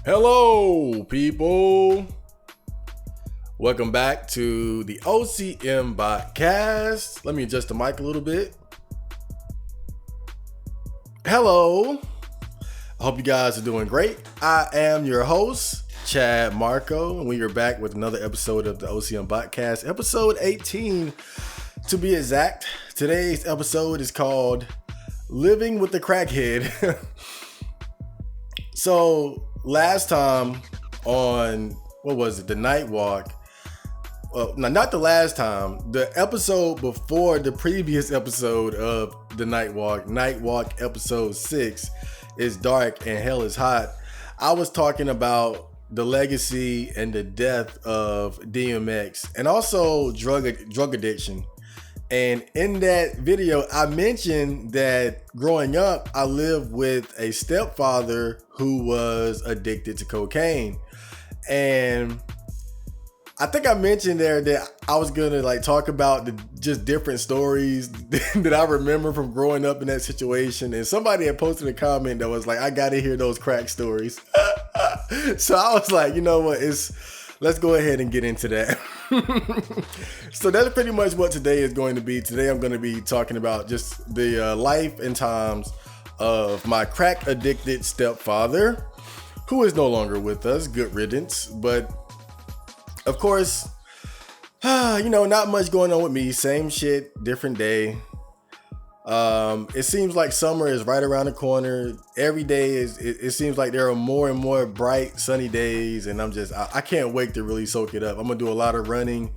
Hello, people. Welcome back to the OCM Botcast. Let me adjust the mic a little bit. Hello. I hope you guys are doing great. I am your host, Chad Marco, and we are back with another episode of the OCM Botcast, episode 18 to be exact. Today's episode is called Living with the Crackhead. So last time on, the Night Walk? Well, no, not the last time. The episode before the previous episode of the Night Walk episode 6, is dark and hell is hot. I was talking about the legacy and the death of DMX and also drug addiction. And in that video, I mentioned that growing up, I lived with a stepfather who was addicted to cocaine. And I think I mentioned there that I was gonna talk about just different stories that I remember from growing up in that situation. And somebody had posted a comment that was like, I gotta hear those crack stories. So I was like, you know what, let's go ahead and get into that. So that's pretty much what today is going to be. Today I'm going to be talking about just the life and times of my crack addicted stepfather, who is no longer with us. Good riddance. But of course, not much going on with me. Same shit, different day. It seems like summer is right around the corner. Every day it seems like there are more and more bright sunny days, and I can't wait to really soak it up. I'm gonna do a lot of running.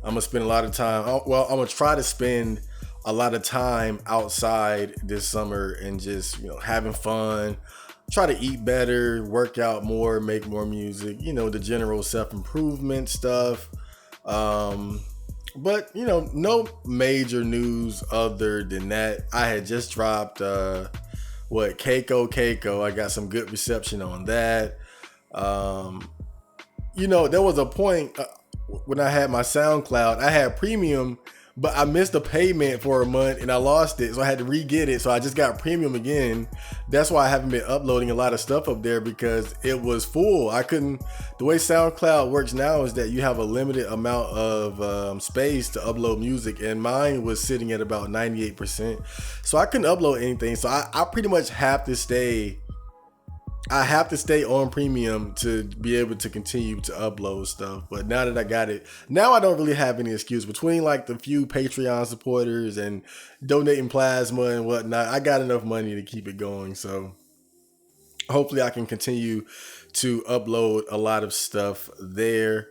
I'm gonna spend a lot of time. I'm gonna try to spend a lot of time outside this summer and just having fun. Try to eat better, work out more, make more music. The general self-improvement stuff. But no major news other than that. I had just dropped Keiko. I got some good reception on that. There was a point when I had my SoundCloud, I had premium, but I missed a payment for a month and I lost it, so I had to re-get it. So I just got premium again. That's why I haven't been uploading a lot of stuff up there, because it was full. The way SoundCloud works now is that you have a limited amount of space to upload music, and mine was sitting at about 98%. So I couldn't upload anything. So I pretty much have to stay on premium to be able to continue to upload stuff. But now that I got it, now I don't really have any excuse. Between the few Patreon supporters and donating plasma and whatnot, I got enough money to keep it going. So hopefully I can continue to upload a lot of stuff there,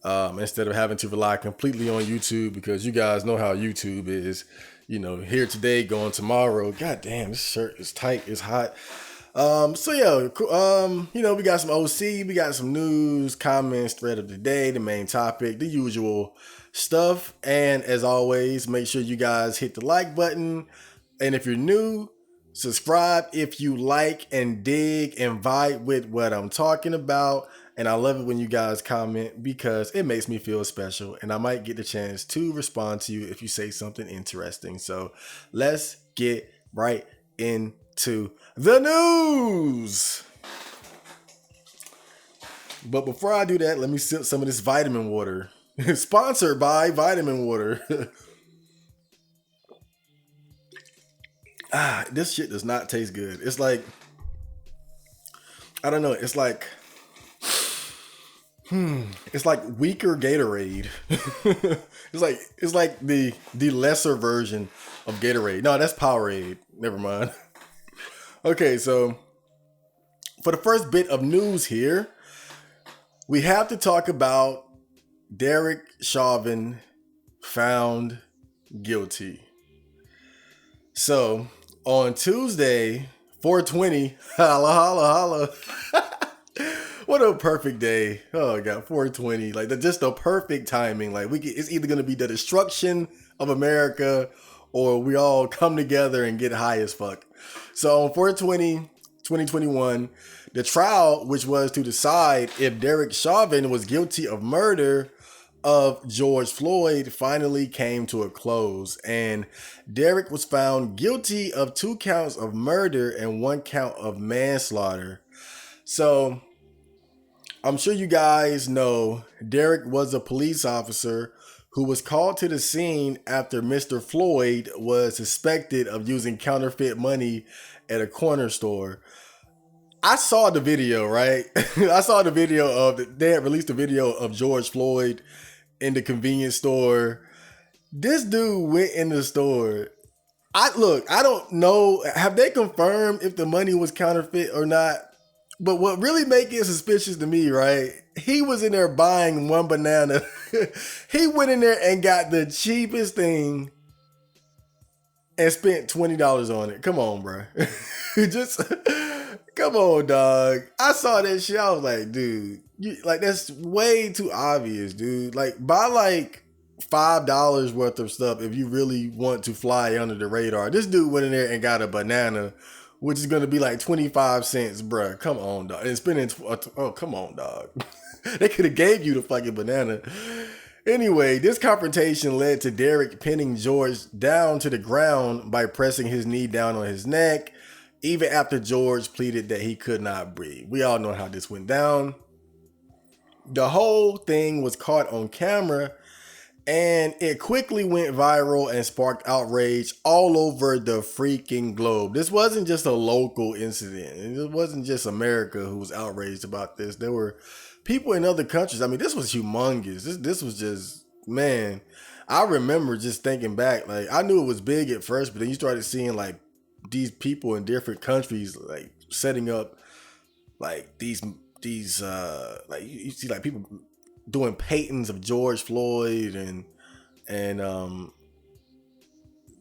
instead of having to rely completely on YouTube, because you guys know how YouTube is. Here today, going tomorrow. God damn, this shirt is tight, it's hot. We got some OC, we got some news, comments, thread of the day, the main topic, the usual stuff. And as always, make sure you guys hit the like button. And if you're new, subscribe if you like and dig and vibe with what I'm talking about. And I love it when you guys comment, because it makes me feel special, and I might get the chance to respond to you if you say something interesting. So let's get right into the news. But before I do that, let me sip some of this vitamin water. Sponsored by Vitamin Water. This shit does not taste good. It's like, I don't know. It's like weaker Gatorade. it's like the lesser version of Gatorade. No, that's Powerade. Never mind. Okay, so for the first bit of news here, we have to talk about Derek Chauvin found guilty. So on Tuesday, 420, holla, holla, holla. What a perfect day. Oh God, 420. Just the perfect timing. It's either going to be the destruction of America, or we all come together and get high as fuck. So on 420, 2021, the trial, which was to decide if Derek Chauvin was guilty of murder of George Floyd, finally came to a close, and Derek was found guilty of 2 counts of murder and 1 count of manslaughter. So I'm sure you guys know Derek was a police officer who was called to the scene after Mr. Floyd was suspected of using counterfeit money at a corner store. I saw the video, right? I saw the video of they had released a video of George Floyd in the convenience store. This dude went in the store. I don't know. Have they confirmed if the money was counterfeit or not? But what really make it suspicious to me, right? He was in there buying one banana. He went in there and got the cheapest thing and spent $20 on it. Come on, bro. Just come on, dog. I saw that shit. I was like, dude, that's way too obvious, dude. Like, buy like $5 worth of stuff if you really want to fly under the radar. This dude went in there and got a banana, which is gonna be like 25 cents, bruh. Come on, dog. And spending oh, come on, dog. They could have gave you the fucking banana. Anyway, this confrontation led to Derek pinning George down to the ground by pressing his knee down on his neck, even after George pleaded that he could not breathe. We all know how this went down. The whole thing was caught on camera, and it quickly went viral and sparked outrage all over the freaking globe. This wasn't just a local incident. It wasn't just America who was outraged about this. There were people in other countries. I mean, this was humongous. This was just, man. I remember just thinking back, like, I knew it was big at first, but then you started seeing like these people in different countries like setting up like these like you see like people doing paintings of George Floyd and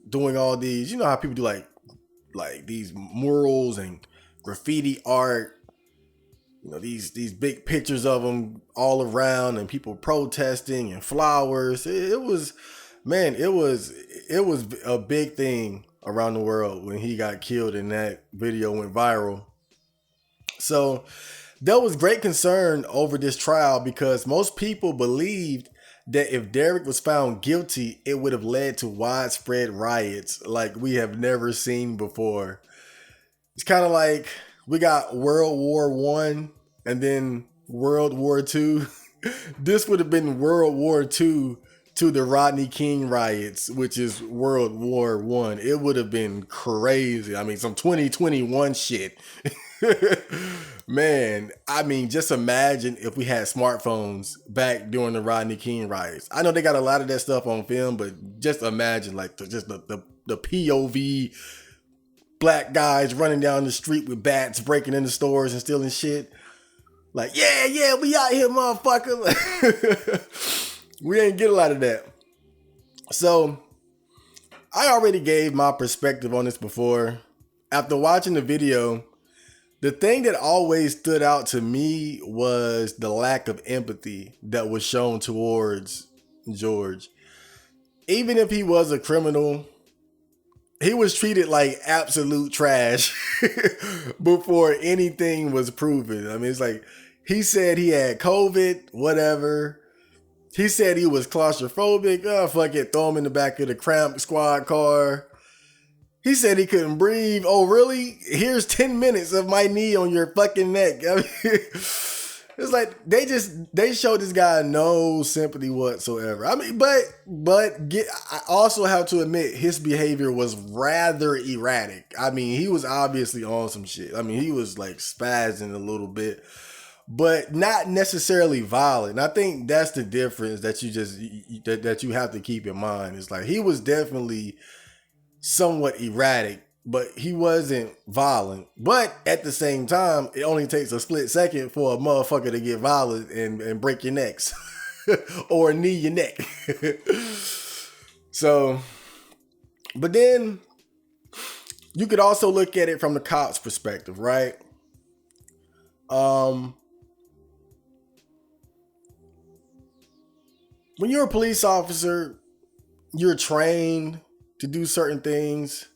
doing all these, you know how people do like these murals and graffiti art, you know, these big pictures of them all around and people protesting and flowers. It was a big thing around the world when he got killed and that video went viral. So there was great concern over this trial because most people believed that if Derek was found guilty, it would have led to widespread riots like we have never seen before. It's kind of like we got World War One and then World War Two. This would have been World War Two to the Rodney King riots, which is World War One. It would have been crazy. I mean, some 2021 shit. Man, I mean, just imagine if we had smartphones back during the Rodney King riots. I know they got a lot of that stuff on film, but just imagine like the POV black guys running down the street with bats, breaking into stores and stealing shit. Like, yeah, we out here, motherfucker. We ain't get a lot of that. So I already gave my perspective on this before. After watching the video, the thing that always stood out to me was the lack of empathy that was shown towards George. Even if he was a criminal, he was treated like absolute trash before anything was proven. I mean, it's like he said he had COVID, whatever. He said he was claustrophobic. Oh, fuck it, throw him in the back of the cramp squad car. He said he couldn't breathe. Oh, really? Here's 10 minutes of my knee on your fucking neck. I mean, it's like they showed this guy no sympathy whatsoever. I mean, I also have to admit his behavior was rather erratic. I mean, he was obviously on some shit. I mean, he was like spazzing a little bit, but not necessarily violent. And I think that's the difference that you have to keep in mind. It's like he was definitely somewhat erratic, but he wasn't violent. But at the same time, it only takes a split second for a motherfucker to get violent and break your necks or knee your neck. So, but then you could also look at it from the cop's perspective, right? When you're a police officer, you're trained to do certain things.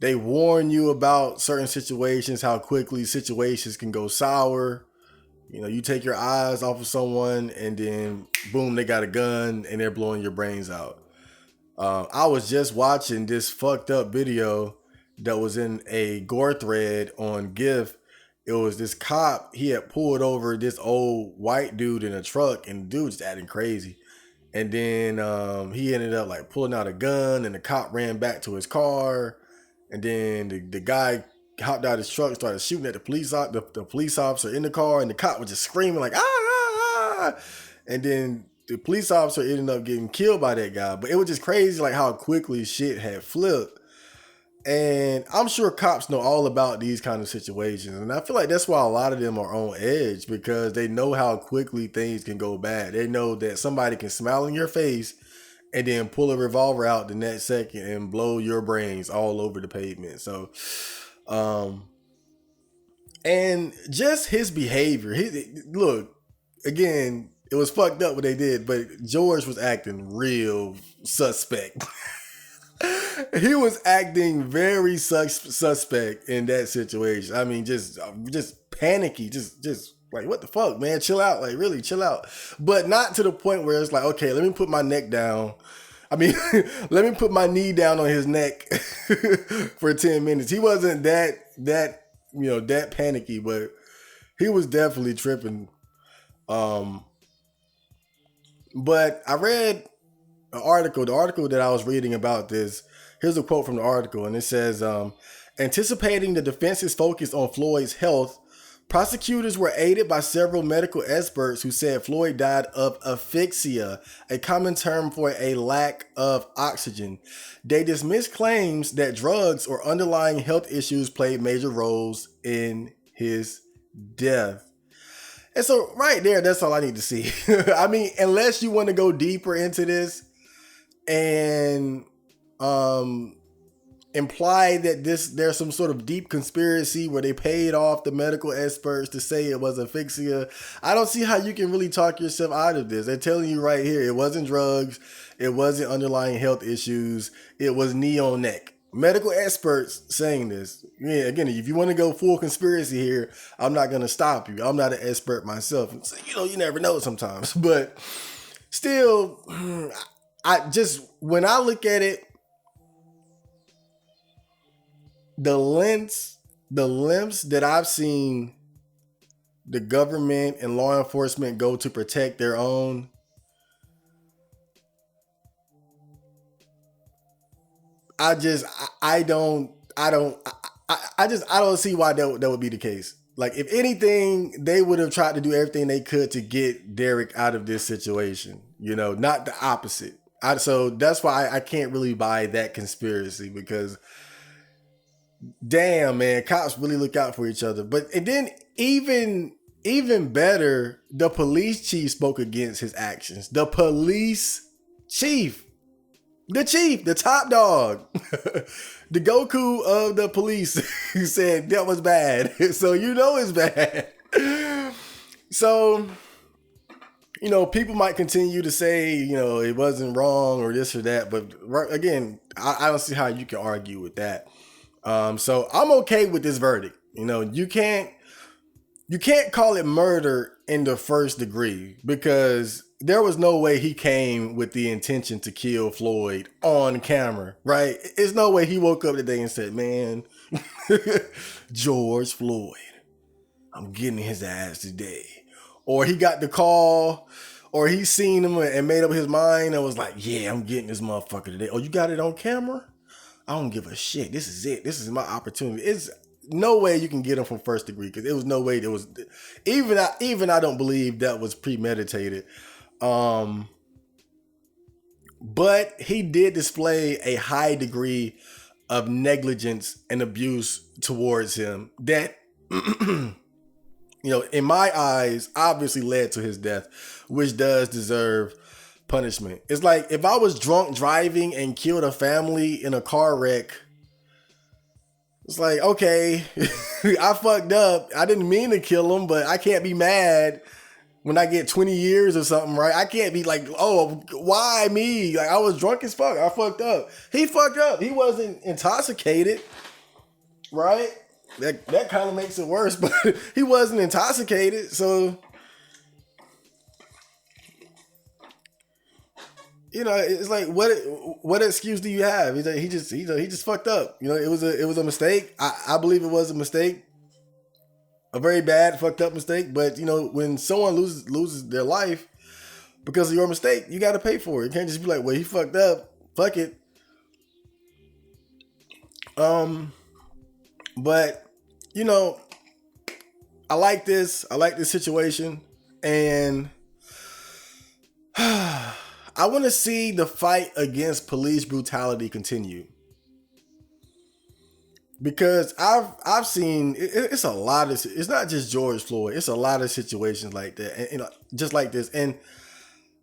They warn you about certain situations, how quickly situations can go sour. You know, you take your eyes off of someone and then boom, they got a gun and they're blowing your brains out. I was just watching this fucked up video that was in a gore thread on GIF. it was this cop. He had pulled over this old white dude in a truck, and the dude just acting crazy. And then he ended up like pulling out a gun, and the cop ran back to his car. And then the guy hopped out of his truck and started shooting at the police officer in the car, and the cop was just screaming like, ah, ah, ah. And then the police officer ended up getting killed by that guy. But it was just crazy like how quickly shit had flipped. And I'm sure cops know all about these kind of situations. And I feel like that's why a lot of them are on edge, because they know how quickly things can go bad. They know that somebody can smile in your face and then pull a revolver out the next second and blow your brains all over the pavement. So, and just his behavior. Look, again, it was fucked up what they did, but George was acting real suspect. He was acting very suspect in that situation. I mean, just panicky, just like, what the fuck, man? Chill out, like really chill out. But not to the point where it's like, okay, let me put my neck down. I mean, let me put my knee down on his neck for 10 minutes. He wasn't that panicky, but he was definitely tripping. But I read the article that I was reading about this. Here's a quote from the article, and it says, anticipating the defense's focus on Floyd's health, prosecutors were aided by several medical experts who said Floyd died of asphyxia, a common term for a lack of oxygen. They dismissed claims that drugs or underlying health issues played major roles in his death. And so right there, that's all I need to see. I mean, unless you want to go deeper into this and imply that there's some sort of deep conspiracy where they paid off the medical experts to say it was asphyxia, I don't see how you can really talk yourself out of this. They're telling you right here, it wasn't drugs, it wasn't underlying health issues, it was knee on neck. Medical experts saying this. Yeah, again, if you want to go full conspiracy here, I'm not going to stop you. I'm not an expert myself. So, you never know sometimes. But still, when I look at it, the lengths that I've seen the government and law enforcement go to protect their own, I don't see why that would be the case. Like, if anything, they would have tried to do everything they could to get Derek out of this situation, not the opposite. So that's why I can't really buy that conspiracy, because damn, man, cops really look out for each other. And then even better, the police chief spoke against his actions. The police chief. The top dog, the Goku of the police, who said that was bad. So it's bad. So, people might continue to say, it wasn't wrong or this or that. But again, I don't see how you can argue with that. So I'm okay with this verdict. You can't call it murder in the first degree, because there was no way he came with the intention to kill Floyd on camera, right? There's no way he woke up today and said, man, George Floyd, I'm getting his ass today. Or he got the call, or he seen him and made up his mind and was like, yeah, I'm getting this motherfucker today. Oh, you got it on camera? I don't give a shit. This is it. This is my opportunity. It's no way you can get him from first degree, because it was no way there was, even I don't believe that was premeditated. But he did display a high degree of negligence and abuse towards him that, in my eyes, obviously led to his death, which does deserve punishment. It's like if I was drunk driving and killed a family in a car wreck, it's like, okay, I fucked up. I didn't mean to kill him, but I can't be mad when I get 20 years or something, right? I can't be like, oh, why me? Like, I was drunk as fuck. I fucked up. He fucked up. He wasn't intoxicated, right? That kind of makes it worse, but he wasn't intoxicated. So, it's like, what excuse do you have? He's like, he just fucked up. It was a mistake. I believe it was a mistake. a very bad, fucked up mistake. But you know, when someone loses their life because of your mistake, you got to pay for it. You can't just be like, well, he fucked up, fuck it. But you know, I like this. I like this situation, and I want to see the fight against police brutality continue. Because I've seen it's a lot of, it's not just George Floyd, it's a lot of situations like that, and you know, just like this. And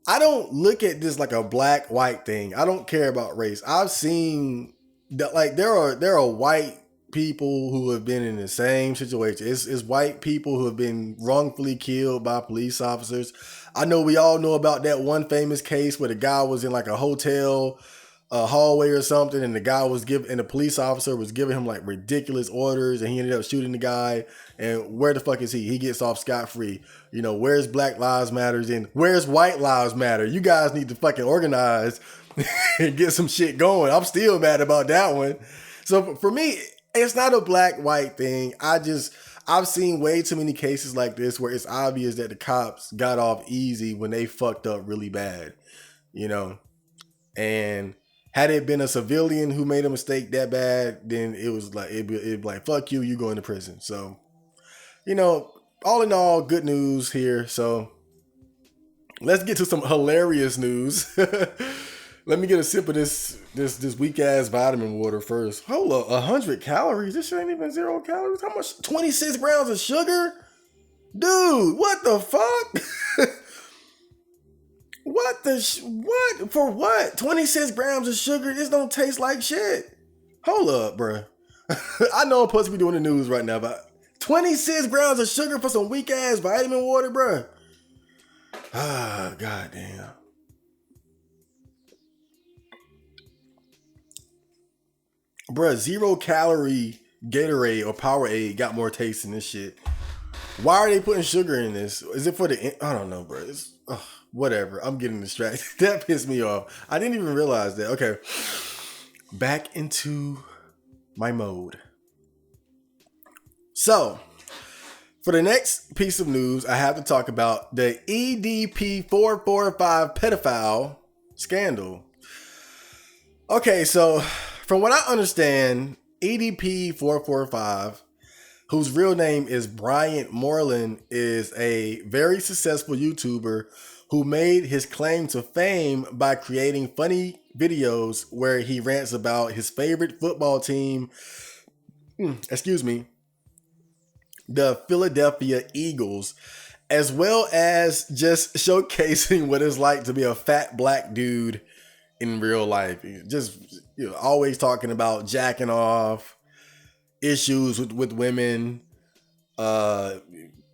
I don't look at this like a black white thing. I don't care about race. I've seen that, like, there are white people who have been in the same situation. It's white people who have been wrongfully killed by police officers. I know we all know about that one famous case where the guy was in like a hotel hallway or something, and the police officer was giving him like ridiculous orders, and he ended up shooting the guy. And where the fuck is he? He gets off scot-free. You know, where's Black Lives Matters and where's White Lives Matter? You guys need to fucking organize and get some shit going. I'm still mad about that one. So for me, it's not a black white thing. I've seen way too many cases like this where it's obvious that the cops got off easy when they fucked up really bad, you know. And had it been a civilian who made a mistake that bad, then it was like, it'd be like, fuck you, you going to prison. So, you know, all in all, good news here. So let's get to some hilarious news. Let me get a sip of this weak ass vitamin water first. Hold up, 100 calories? This shit ain't even 0 calories. How much? 26 grams of sugar? Dude, what the fuck? What? For what? 26 grams of sugar? This don't taste like shit. Hold up, bruh. I know I'm supposed to be doing the news right now, but 26 grams of sugar for some weak ass vitamin water, bruh. Ah, goddamn. Bruh, 0 calorie Gatorade or Powerade got more taste than this shit. Why are they putting sugar in this? Is it for the... I don't know, bruh. It's... whatever. I'm getting distracted. That pissed me off. I didn't even realize that. Okay. Back into my mode. So, for the next piece of news, I have to talk about the Ep.018 pedophile scandal. Okay, so from what I understand, Ep.018, whose real name is Bryant Moreland, is a very successful YouTuber who made his claim to fame by creating funny videos where he rants about his favorite football team, the Philadelphia Eagles, as well as just showcasing what it's like to be a fat black dude in real life. Just, you know, always talking about jacking off, issues with women,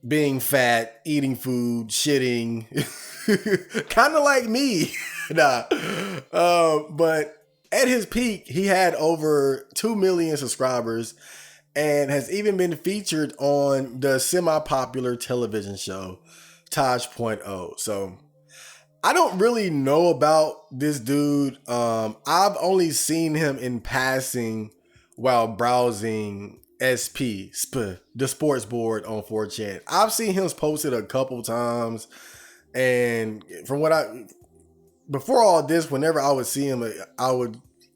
being fat, eating food, shitting, kind of like me. But at his peak, he had over 2 million subscribers and has even been featured on the semi-popular television show Taj.0. So I don't really know about this dude. I've only seen him in passing while browsing the sports board on 4chan. I've seen him posted a couple times, and from what before all this, whenever I would see him,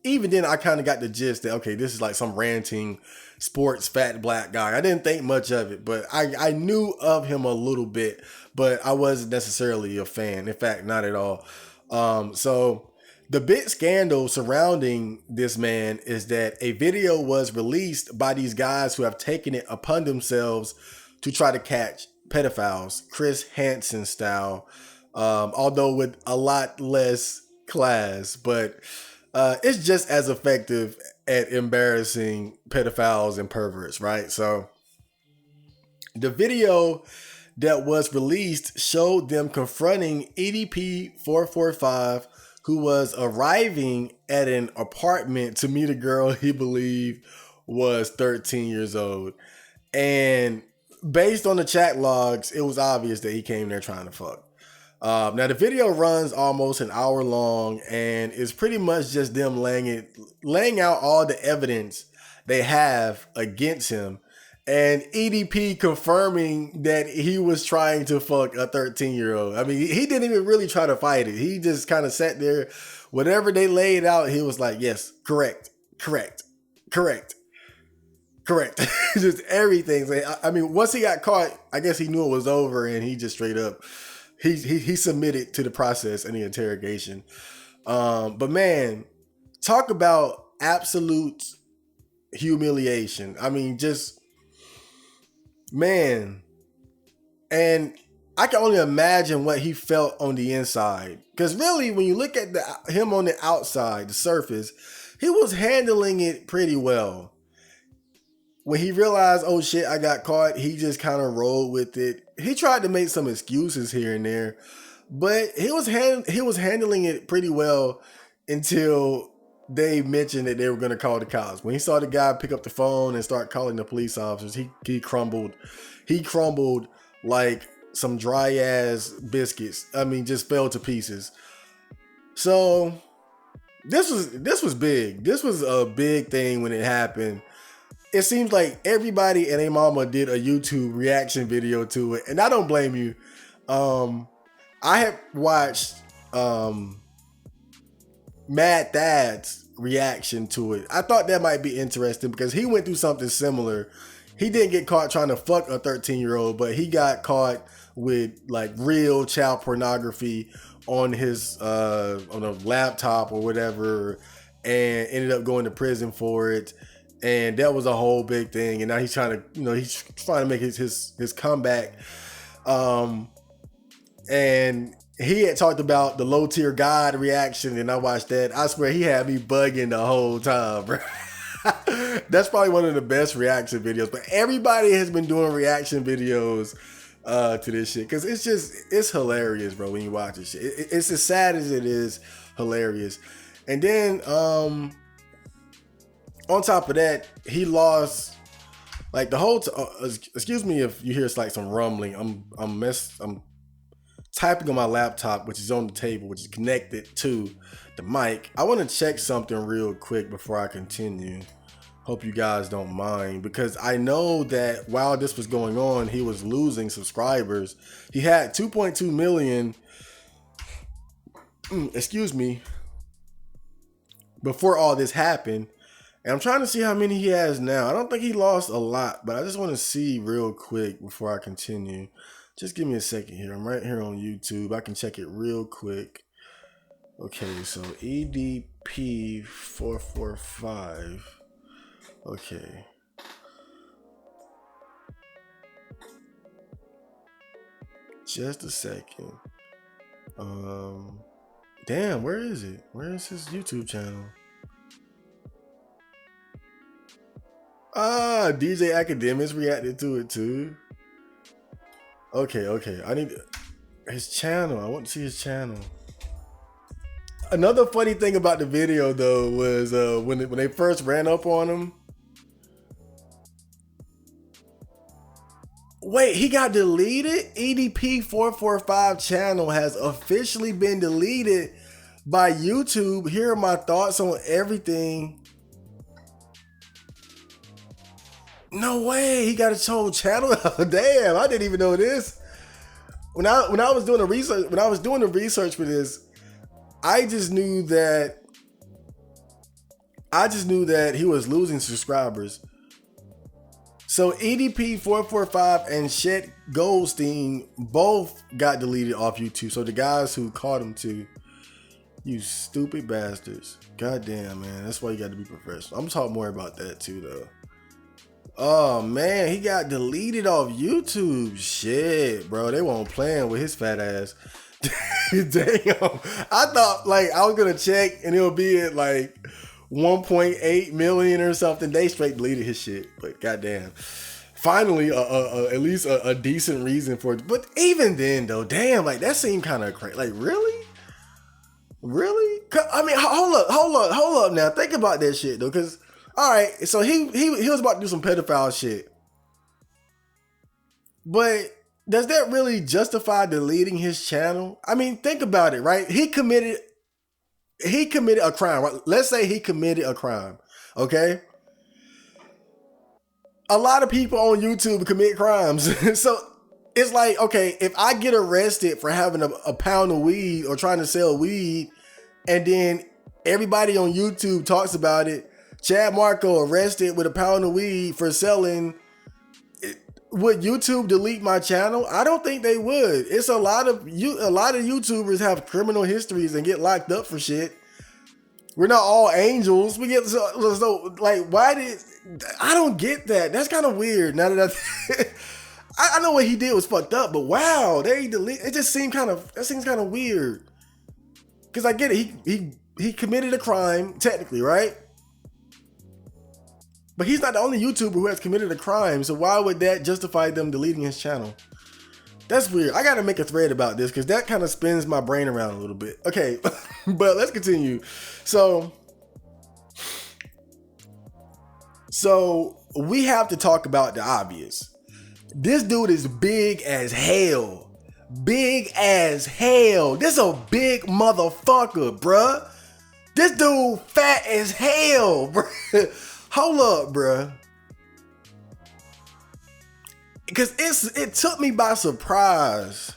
even then I kind of got the gist that, okay, this is like some ranting sports fat black guy. I didn't think much of it, but I knew of him a little bit, but I wasn't necessarily a fan. In fact, not at all. So the big scandal surrounding this man is that a video was released by these guys who have taken it upon themselves to try to catch pedophiles, Chris Hansen style, although with a lot less class, but it's just as effective at embarrassing pedophiles and perverts, right? So the video that was released showed them confronting EDP-445, who was arriving at an apartment to meet a girl he believed was 13 years old. And based on the chat logs, it was obvious that he came there trying to fuck. Now the video runs almost an hour long and is pretty much just them laying out all the evidence they have against him and EDP confirming that he was trying to fuck a 13-year-old. I mean, he didn't even really try to fight it. He just kind of sat there. Whatever they laid out, he was like, yes, correct, correct, correct, correct. Just everything. I mean, once he got caught, I guess he knew it was over, and he just straight up, he submitted to the process and the interrogation. But man, talk about absolute humiliation. I mean, just, man. And I can only imagine what he felt on the inside. Because really, when you look at him on the outside, the surface, he was handling it pretty well. When he realized, oh shit, I got caught, he just kind of rolled with it. He tried to make some excuses here and there, but he was handling it pretty well until they mentioned that they were going to call the cops. When he saw the guy pick up the phone and start calling the police officers, he crumbled. He crumbled like some dry ass biscuits. I mean, just fell to pieces. So this was big. This was a big thing when it happened. It seems like everybody and their mama did a YouTube reaction video to it, and I don't blame you. I have watched Mad Thad's reaction to it. I thought that might be interesting because he went through something similar. He didn't get caught trying to fuck a 13-year-old, but he got caught with like real child pornography on his on a laptop or whatever, and ended up going to prison for it. And that was a whole big thing. And now he's trying to make his comeback. And he had talked about the low tier God reaction, and I watched that. I swear he had me bugging the whole time, bro. That's probably one of the best reaction videos. But everybody has been doing reaction videos to this shit because it's hilarious, bro. When you watch this shit, it's as sad as it is hilarious. And then on top of that, he lost like the whole. Excuse me if you hear like some rumbling. I'm typing on my laptop, which is on the table, which is connected to the mic. I want to check something real quick before I continue. Hope you guys don't mind, because I know that while this was going on, he was losing subscribers. He had 2.2 million, excuse me, before all this happened. And I'm trying to see how many he has now. I don't think he lost a lot, but I just want to see real quick before I continue. Just give me a second here. I'm right here on YouTube. I can check it real quick. Okay, so EDP.445. Okay. Just a second. Damn, where is it? Where is his YouTube channel? DJ Academics reacted to it too. Okay. I need his channel. I want to see his channel. Another funny thing about the video though was when they first ran up on him. Wait, he got deleted? EDP.445 channel has officially been deleted by YouTube. Here are my thoughts on everything. No way, he got his whole channel. Damn, I didn't even know this. When I was doing the research for this, I just knew that he was losing subscribers. So EDP.445 and Chet Goldstein both got deleted off YouTube. So the guys who caught him too, you stupid bastards. Goddamn, man. That's why you got to be professional. I'm gonna talk more about that too, though. Oh man, he got deleted off YouTube. Shit, bro. They won't playing with his fat ass. Damn. I thought like I was gonna check and it'll be at like 1.8 million or something. They straight deleted his shit. But goddamn. Finally, at least a decent reason for it. But even then though, damn, like that seemed kind of crazy. Like really? Really? I mean, hold up now. Think about that shit though, because all right, so he was about to do some pedophile shit. But does that really justify deleting his channel? I mean, think about it, right? He committed a crime, right? Let's say he committed a crime, okay? a lot of people on YouTube commit crimes. So it's like, okay, if I get arrested for having a pound of weed or trying to sell weed, and then everybody on YouTube talks about it, Chad Marco arrested with a pound of weed for selling, would YouTube delete my channel? I don't think they would. It's a lot of YouTubers have criminal histories and get locked up for shit. We're not all angels. We get so like, why did I don't get that? That's kind of weird. Now that I know what he did was fucked up, but wow, they delete. It just seemed that seems kind of weird. Because I get it. He committed a crime technically, right? But he's not the only YouTuber who has committed a crime, so why would that justify them deleting his channel? That's weird. I gotta make a thread about this because that kind of spins my brain around a little bit. Okay, but let's continue. So we have to talk about the obvious. This dude is big as hell. Big as hell. This a big motherfucker, bruh. This dude fat as hell, bruh. Hold up, bruh. Because it took me by surprise.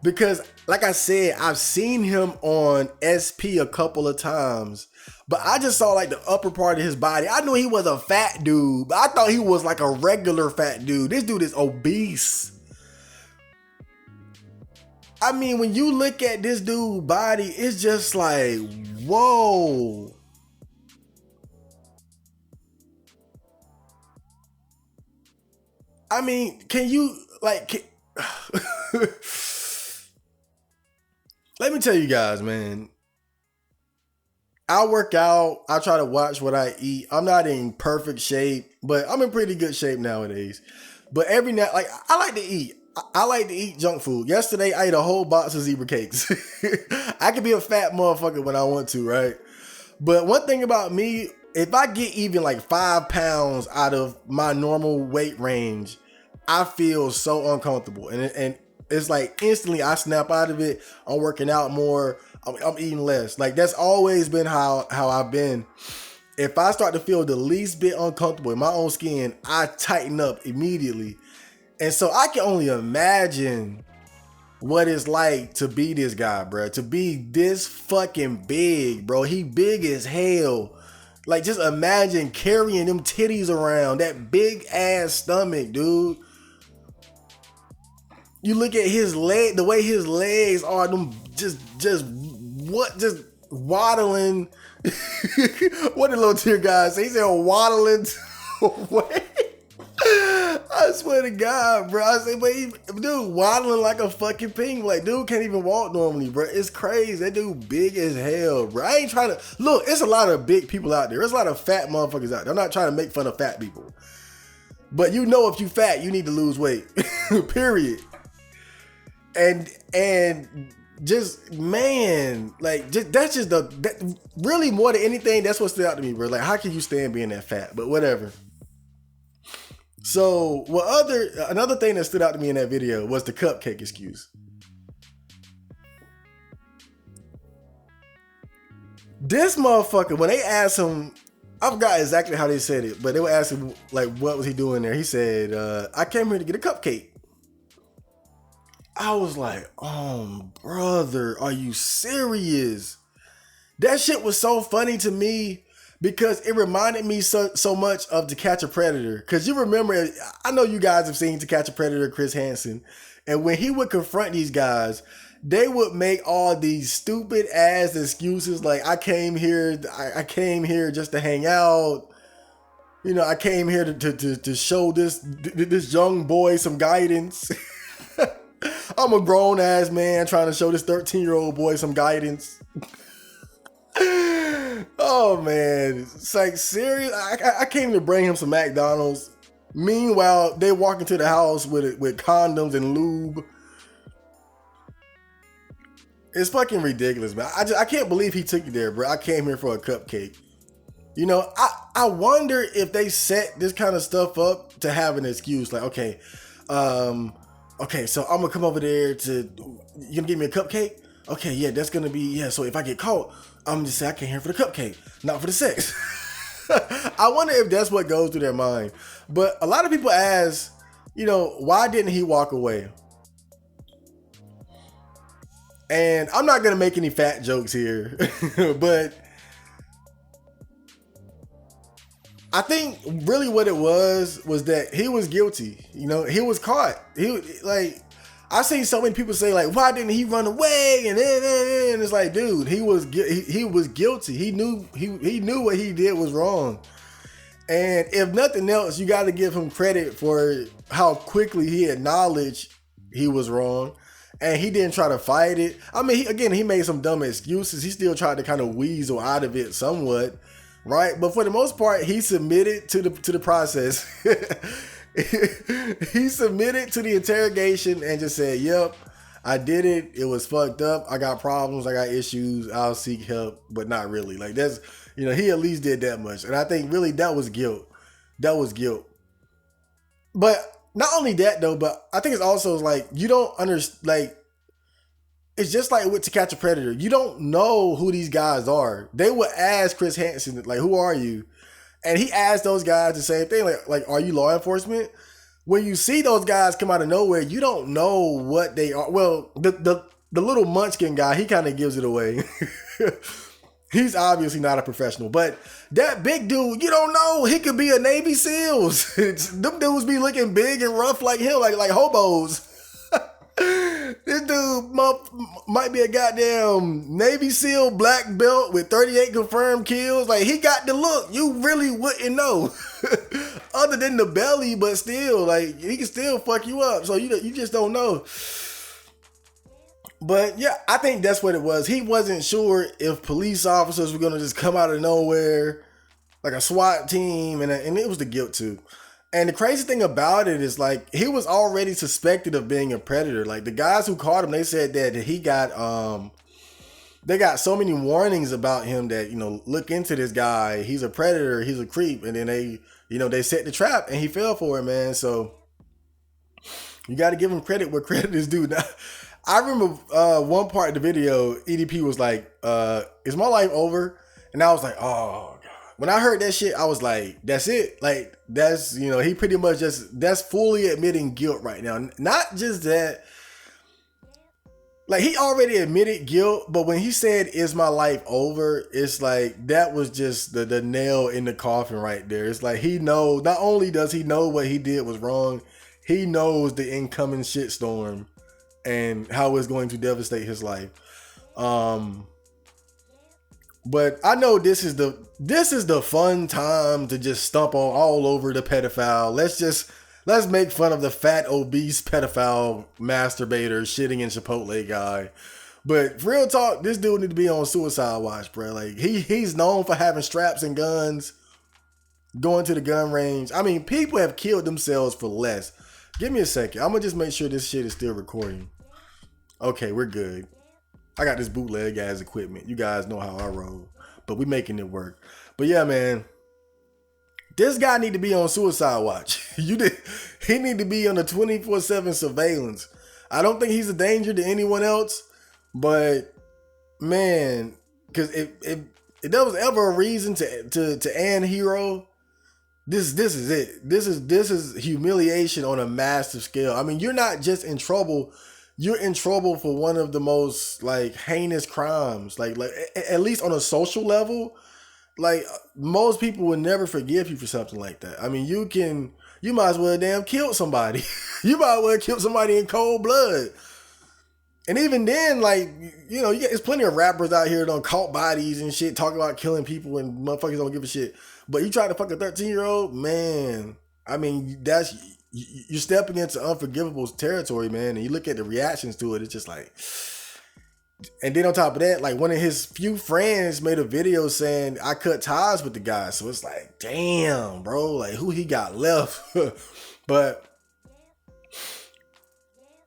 Because, like I said, I've seen him on SP a couple of times. But I just saw like the upper part of his body. I knew he was a fat dude, but I thought he was like a regular fat dude. This dude is obese. I mean, when you look at this dude's body, it's just like, whoa. I mean, can you, like, let me tell you guys, man. I work out. I try to watch what I eat. I'm not in perfect shape, but I'm in pretty good shape nowadays. But every night, like, I like to eat. I like to eat junk food. Yesterday, I ate a whole box of zebra cakes. I could be a fat motherfucker when I want to, right? But one thing about me, if I get even like 5 pounds out of my normal weight range, I feel so uncomfortable. And it's like instantly I snap out of it. I'm working out more. I'm eating less. Like that's always been how I've been. If I start to feel the least bit uncomfortable in my own skin, I tighten up immediately. And so I can only imagine what it's like to be this guy, bro. To be this fucking big, bro. He big as hell. Like just imagine carrying them titties around, that big ass stomach, dude. You look at his leg, the way his legs are, them just waddling. What did little tear guy say? He said waddling away. I swear to God, bro. I say, but dude, waddling like a fucking penguin. Like, dude can't even walk normally, bro. It's crazy. That dude big as hell, bro. I ain't trying to look. It's a lot of big people out there. There's a lot of fat motherfuckers out there. I'm not trying to make fun of fat people, but you know, if you fat, you need to lose weight. Period. And just man, like that's just really more than anything. That's what stood out to me, bro. Like, how can you stand being that fat? But whatever. So, another thing that stood out to me in that video was the cupcake excuse. This motherfucker, when they asked him, I forgot exactly how they said it, but they were asking like, what was he doing there? He said, "I came here to get a cupcake." I was like, "Oh, brother, are you serious?" That shit was so funny to me. Because it reminded me so much of To Catch a Predator. Because you remember, I know you guys have seen To Catch a Predator, Chris Hansen. And when he would confront these guys, they would make all these stupid ass excuses. Like, I came here just to hang out. You know, I came here to show this young boy some guidance. I'm a grown ass man trying to show this 13-year-old boy some guidance. Oh man, it's like serious. I came to bring him some McDonald's. Meanwhile, they walk into the house with condoms and lube. It's fucking ridiculous, man. I can't believe he took you there, bro. I came here for a cupcake. You know, I wonder if they set this kind of stuff up to have an excuse. Like, okay, so I'm gonna come over there you gonna give me a cupcake? Okay, yeah, that's gonna be, yeah, so if I get caught, I'm gonna just say I came here for the cupcake, not for the sex. I wonder if that's what goes through their mind. But a lot of people ask, why didn't he walk away? And I'm not gonna make any fat jokes here, but I think really what it was that he was guilty. He was caught. I seen so many people say like, why didn't he run away? And it's like, dude, he was guilty. He knew what he did was wrong. And if nothing else, you got to give him credit for how quickly he acknowledged he was wrong. And he didn't try to fight it. I mean, he made some dumb excuses. He still tried to kind of weasel out of it somewhat, right? But for the most part, he submitted to the process. He submitted to the interrogation and just said, "Yep, I did it. It was fucked up. I got problems. I got issues. I'll seek help," but not really. Like that's, he at least did that much. And I think really that was guilt. That was guilt. But not only that though, but I think it's also like you don't understand. Like it's just like with To Catch a Predator. You don't know who these guys are. They would ask Chris Hansen like, "Who are you?" And he asked those guys the same thing, like, "Are you law enforcement?" When you see those guys come out of nowhere, you don't know what they are. Well, the little munchkin guy, he kind of gives it away. He's obviously not a professional, but that big dude, you don't know. He could be a Navy SEALs. Them dudes be looking big and rough like him, like hobos. This dude might be a goddamn Navy SEAL black belt with 38 confirmed kills. Like, he got the look. You really wouldn't know. Other than the belly, but still, like, he can still fuck you up. So you just don't know. But yeah, I think that's what it was. He wasn't sure if police officers were going to just come out of nowhere, like a SWAT team, and it was the guilt too. And the crazy thing about it is, like, he was already suspected of being a predator. Like, the guys who caught him, they said that he got, they got so many warnings about him that, look into this guy. He's a predator. He's a creep. And then they set the trap and he fell for it, man. So you got to give him credit where credit is due. Now, I remember one part of the video, EDP was like, "Is my life over?" And I was like, "Oh." When I heard that shit, I was like, that's it. Like, that's, he pretty much that's fully admitting guilt right now. Not just that, like, he already admitted guilt, but when he said, "Is my life over?" It's like, that was just the nail in the coffin right there. It's like, he knows, not only does he know what he did was wrong, he knows the incoming shitstorm and how it's going to devastate his life. But I know this is the fun time to just stomp on all over the pedophile. Let's make fun of the fat, obese pedophile masturbator shitting in Chipotle guy. But for real talk, this dude need to be on suicide watch, bro. Like he's known for having straps and guns, going to the gun range. I mean, people have killed themselves for less. Give me a second. I'm gonna just make sure this shit is still recording. Okay, we're good. I got this bootleg ass equipment. You guys know how I roll, but we making it work. But yeah, man, this guy need to be on suicide watch. He need to be on a 24/7 surveillance. I don't think he's a danger to anyone else, but man, because if there was ever a reason to end hero, this is it. This is humiliation on a massive scale. I mean, you're not just in trouble. You're in trouble for one of the most like heinous crimes, like at least on a social level. Like most people would never forgive you for something like that. I mean, you might as well damn kill somebody. You might as well kill somebody in cold blood. And even then, like, there's plenty of rappers out here that don't caught bodies and shit, talking about killing people and motherfuckers don't give a shit. But you try to fuck a 13-year-old, man. I mean, you're stepping into unforgivable territory, man. And you look at the reactions to it, it's just like, and then on top of that, like one of his few friends made a video saying, "I cut ties with the guy." So it's like, damn, bro, like who he got left. But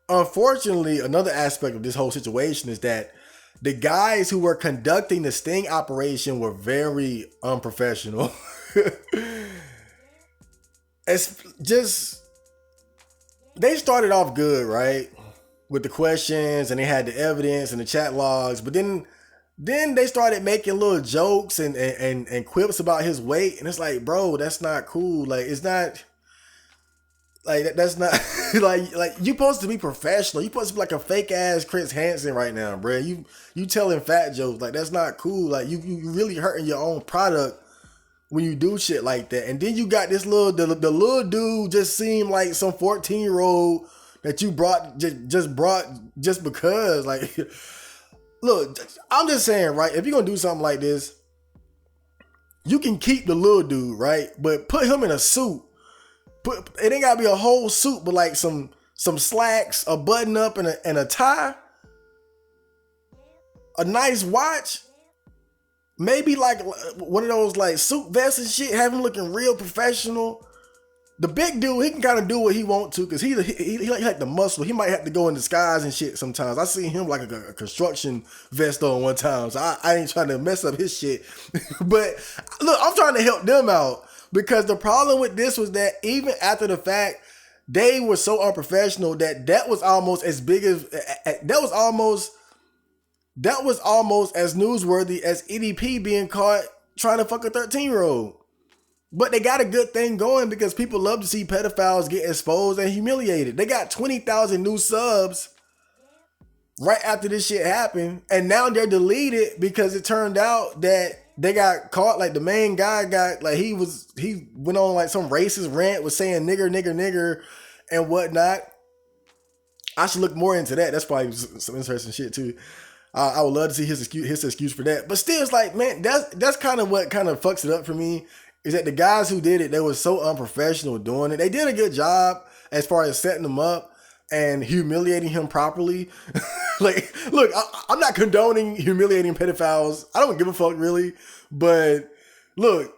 unfortunately, another aspect of this whole situation is that the guys who were conducting the sting operation were very unprofessional. It's just, they started off good, right? With the questions and they had the evidence and the chat logs, but then Then they started making little jokes and quips about his weight, and it's like, bro, that's not cool. Like, it's not like that's not like you supposed to be professional. You supposed to be like a fake ass Chris Hansen right now, bro. You telling fat jokes, like that's not cool. Like you really hurting your own product when you do shit like that. And then you got this the little dude just seemed like some 14-year-old that you brought just because, like, look, I'm just saying, right? If you're gonna do something like this, you can keep the little dude, right? But put him in a suit. It ain't gotta be a whole suit, but like some slacks, a button up, and a tie, a nice watch, maybe like one of those like suit vests and shit. Have him looking real professional. The big dude, he can kind of do what he want to, because he like the muscle. He might have to go in disguise and shit sometimes. I seen him like a construction vest on one time, so I ain't trying to mess up his shit. But look, I'm trying to help them out, because the problem with this was that even after the fact, they were so unprofessional that was almost as big as that was almost as newsworthy as EDP being caught trying to fuck a 13-year-old. But they got a good thing going, because people love to see pedophiles get exposed and humiliated. They got 20,000 new subs right after this shit happened, and now they're deleted because it turned out that they got caught. Like the main guy got, like, he went on like some racist rant, was saying nigger and whatnot. I should look more into that. That's probably some interesting shit too. I would love to see his excuse for that. But still, it's like, man, that's kind of what kind of fucks it up for me, is that the guys who did it, they were so unprofessional doing it. They did a good job as far as setting him up and humiliating him properly. Like, look, I'm not condoning humiliating pedophiles. I don't give a fuck, really. But look,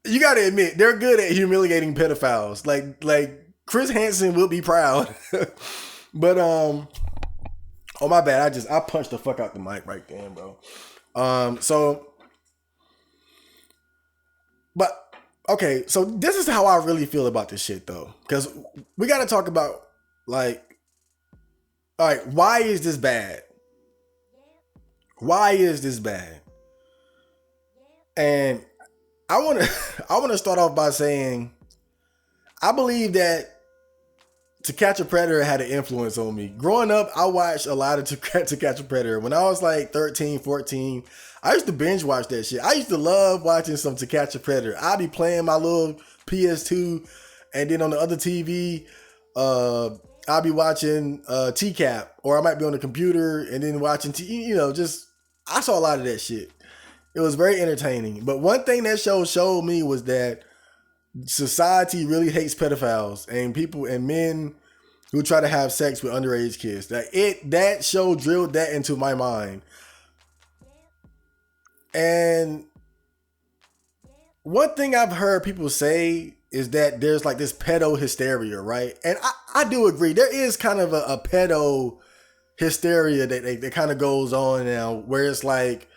you got to admit, they're good at humiliating pedophiles. Like Chris Hansen will be proud. But oh my bad, I punched the fuck out the mic right then, bro. Okay, so this is how I really feel about this shit, though, because we got to talk about, like, all right, why is this bad? Why is this bad? And I want to start off by saying, I believe that To Catch a Predator had an influence on me. Growing up, I watched a lot of To Catch a Predator. When I was like 13, 14, I used to binge watch that shit. I used to love watching some To Catch a Predator. I'd be playing my little PS2, and then on the other TV, I'd be watching TCAP, or I might be on the computer and then watching, I saw a lot of that shit. It was very entertaining. But one thing that show showed me was that society really hates pedophiles and people and men who try to have sex with underage kids. That show drilled that into my mind. And one thing I've heard people say is that there's like this pedo hysteria, right? And I do agree. There is kind of a pedo hysteria that kind of goes on now, where it's like,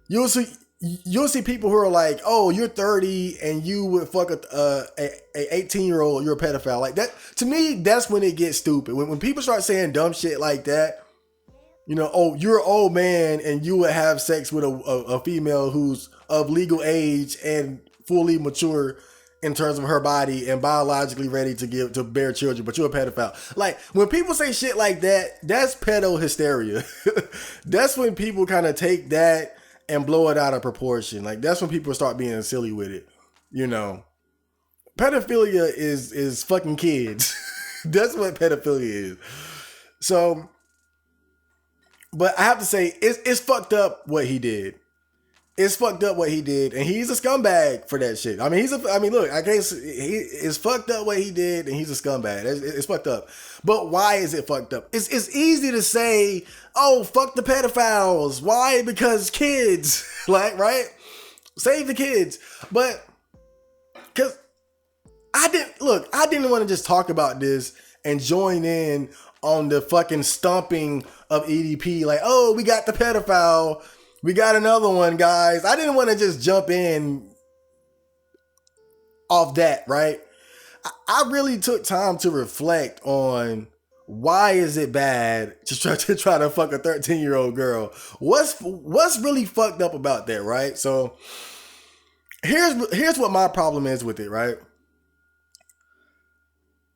you'll see people who are like, oh, you're 30 and you would fuck a 18-year-old, you're a pedophile. Like that, to me, that's when it gets stupid. When people start saying dumb shit like that, oh, you're an old man and you would have sex with a female who's of legal age and fully mature in terms of her body and biologically ready to bear children, but you're a pedophile. Like, when people say shit like that, that's pedo hysteria. That's when people kind of take that and blow it out of proportion. Like, that's when people start being silly with it. Pedophilia is fucking kids. That's what pedophilia is. So, but I have to say, it's fucked up what he did. It's fucked up what he did, and he's a scumbag for that shit. Look, I can't. It's fucked up what he did, and he's a scumbag. It's fucked up. But why is it fucked up? It's easy to say, oh, fuck the pedophiles. Why? Because kids, like, right? Save the kids. But because I didn't want to just talk about this and join in on the fucking stomping of EDP. Like, oh, we got the pedophile. We got another one, guys. I didn't want to just jump in off that, right? I really took time to reflect on why is it bad to try to fuck a 13-year-old girl? What's really fucked up about that, right? So here's what my problem is with it, right?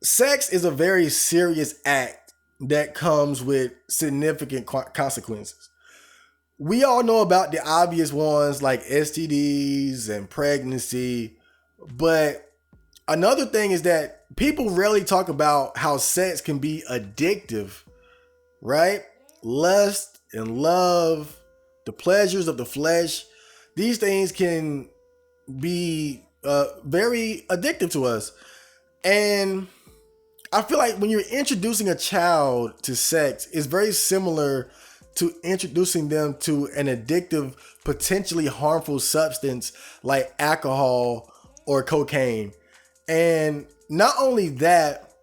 Sex is a very serious act that comes with significant consequences. We all know about the obvious ones like STDs and pregnancy, but another thing is that people rarely talk about how sex can be addictive, right? Lust and love, the pleasures of the flesh, these things can be very addictive to us. And I feel like when you're introducing a child to sex, it's very similar to introducing them to an addictive, potentially harmful substance like alcohol or cocaine. And not only that,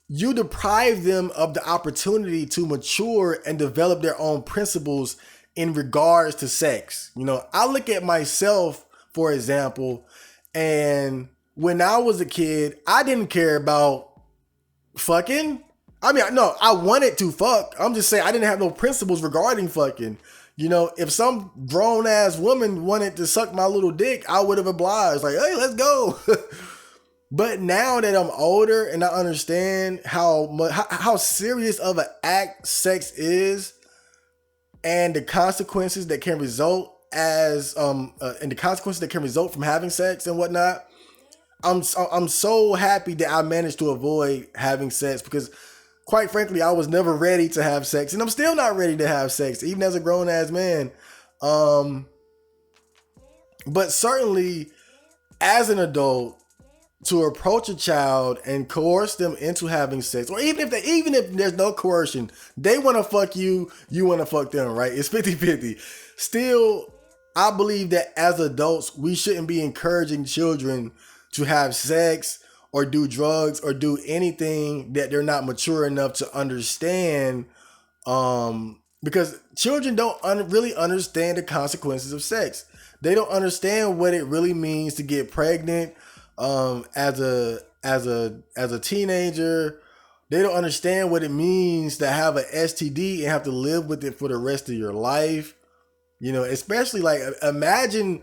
you deprive them of the opportunity to mature and develop their own principles in regards to sex. You know, I look at myself, for example, and when I was a kid, I didn't care about fucking. I mean, no, I wanted to fuck. I'm just saying I didn't have no principles regarding fucking. You know, if some grown ass woman wanted to suck my little dick, I would have obliged. Like, hey, let's go. But now that I'm older and I understand how serious of an act sex is, and the consequences that can result from having sex and whatnot, I'm so happy that I managed to avoid having sex, because quite frankly, I was never ready to have sex, and I'm still not ready to have sex, even as a grown ass man. But certainly as an adult, to approach a child and coerce them into having sex, or even if there's no coercion, they want to fuck you, you want to fuck them, right? It's 50-50. Still, I believe that as adults, we shouldn't be encouraging children to have sex or do drugs or do anything that they're not mature enough to understand, because children don't really understand the consequences of sex. They don't understand what it really means to get pregnant as a teenager. They don't understand what it means to have an STD and have to live with it for the rest of your life. You know, especially like imagine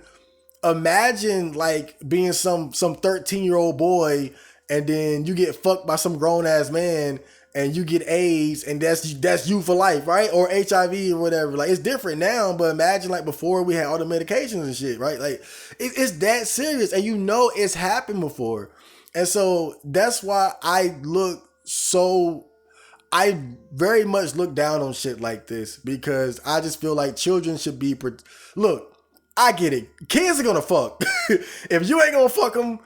like being some 13-year-old boy, and then you get fucked by some grown ass man and you get AIDS, and that's you for life, right? Or HIV or whatever. Like, it's different now, but imagine like before we had all the medications and shit, right? Like it's that serious, and you know it's happened before. And so that's why I very much look down on shit like this, because I just feel like children should be look, I get it. Kids are gonna fuck. If you ain't gonna fuck them,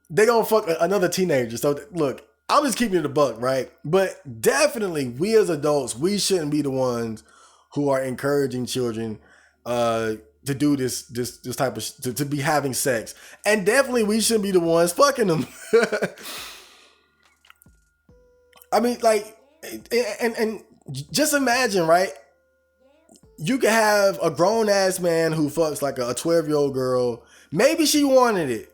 they gonna fuck another teenager. So look, I'm just keeping it a buck, right? But definitely, we as adults, we shouldn't be the ones who are encouraging children to do this type of to be having sex, and definitely we shouldn't be the ones fucking them. I mean, like, and just imagine, right? You could have a grown ass man who fucks like a 12-year-old girl. Maybe she wanted it,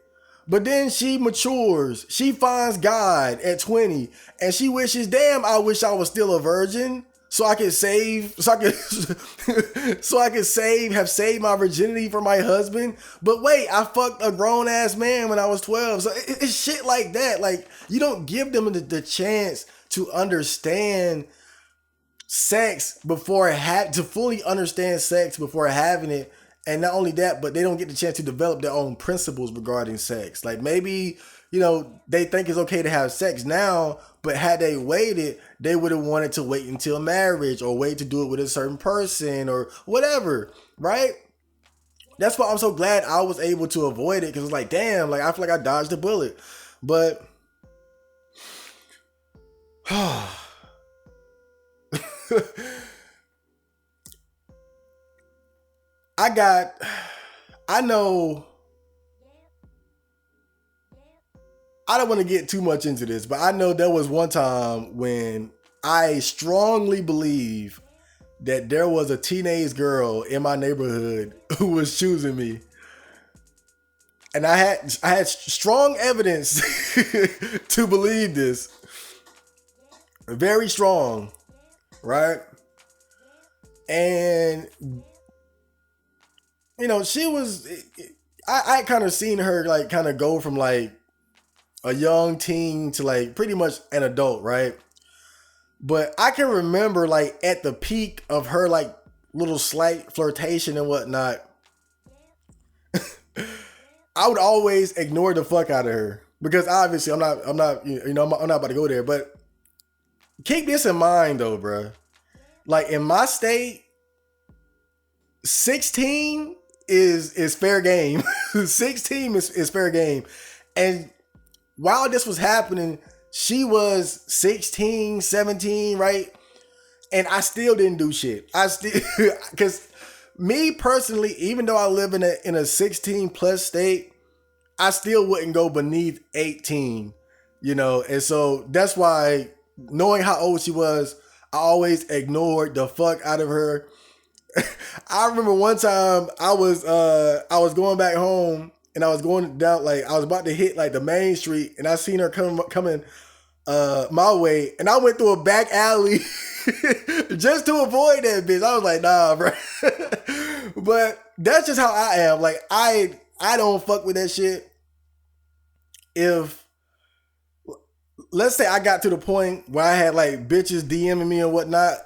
but then she matures. She finds God at 20, and she wishes, damn, I wish I was still a virgin, so I could have saved my virginity for my husband. But wait, I fucked a grown ass man when I was 12. So it's shit like that. Like, you don't give them the chance to understand sex to fully understand sex before having it. And not only that, but they don't get the chance to develop their own principles regarding sex. Like, maybe, you know, they think it's okay to have sex now, but had they waited, they would have wanted to wait until marriage, or wait to do it with a certain person or whatever, right? That's why I'm so glad I was able to avoid it, because it's like, damn, like, I feel like I dodged a bullet. But I know, I don't want to get too much into this, but I know there was one time when I strongly believe that there was a teenage girl in my neighborhood who was choosing me. And I had strong evidence to believe this. very strong, right? And you know, she was. I kind of seen her like kind of go from like a young teen to like pretty much an adult, right? But I can remember like at the peak of her like little slight flirtation and whatnot, I would always ignore the fuck out of her because obviously I'm not, I'm not about to go there. But keep this in mind though, bro. Like in my state, 16 is fair game. 16 is fair game. And while this was happening, she was 16, 17, right? And I still didn't do shit. I still, because me personally, even though I live in a 16 plus state, I still wouldn't go beneath 18, you know? And so that's why, knowing how old she was, I always ignored the fuck out of her. I remember one time I was going back home and I was going down, like I was about to hit like the main street and I seen her coming my way and I went through a back alley just to avoid that bitch. I was like, nah, bro. But that's just how I am. Like I don't fuck with that shit. If let's say I got to the point where I had like bitches DMing me and whatnot,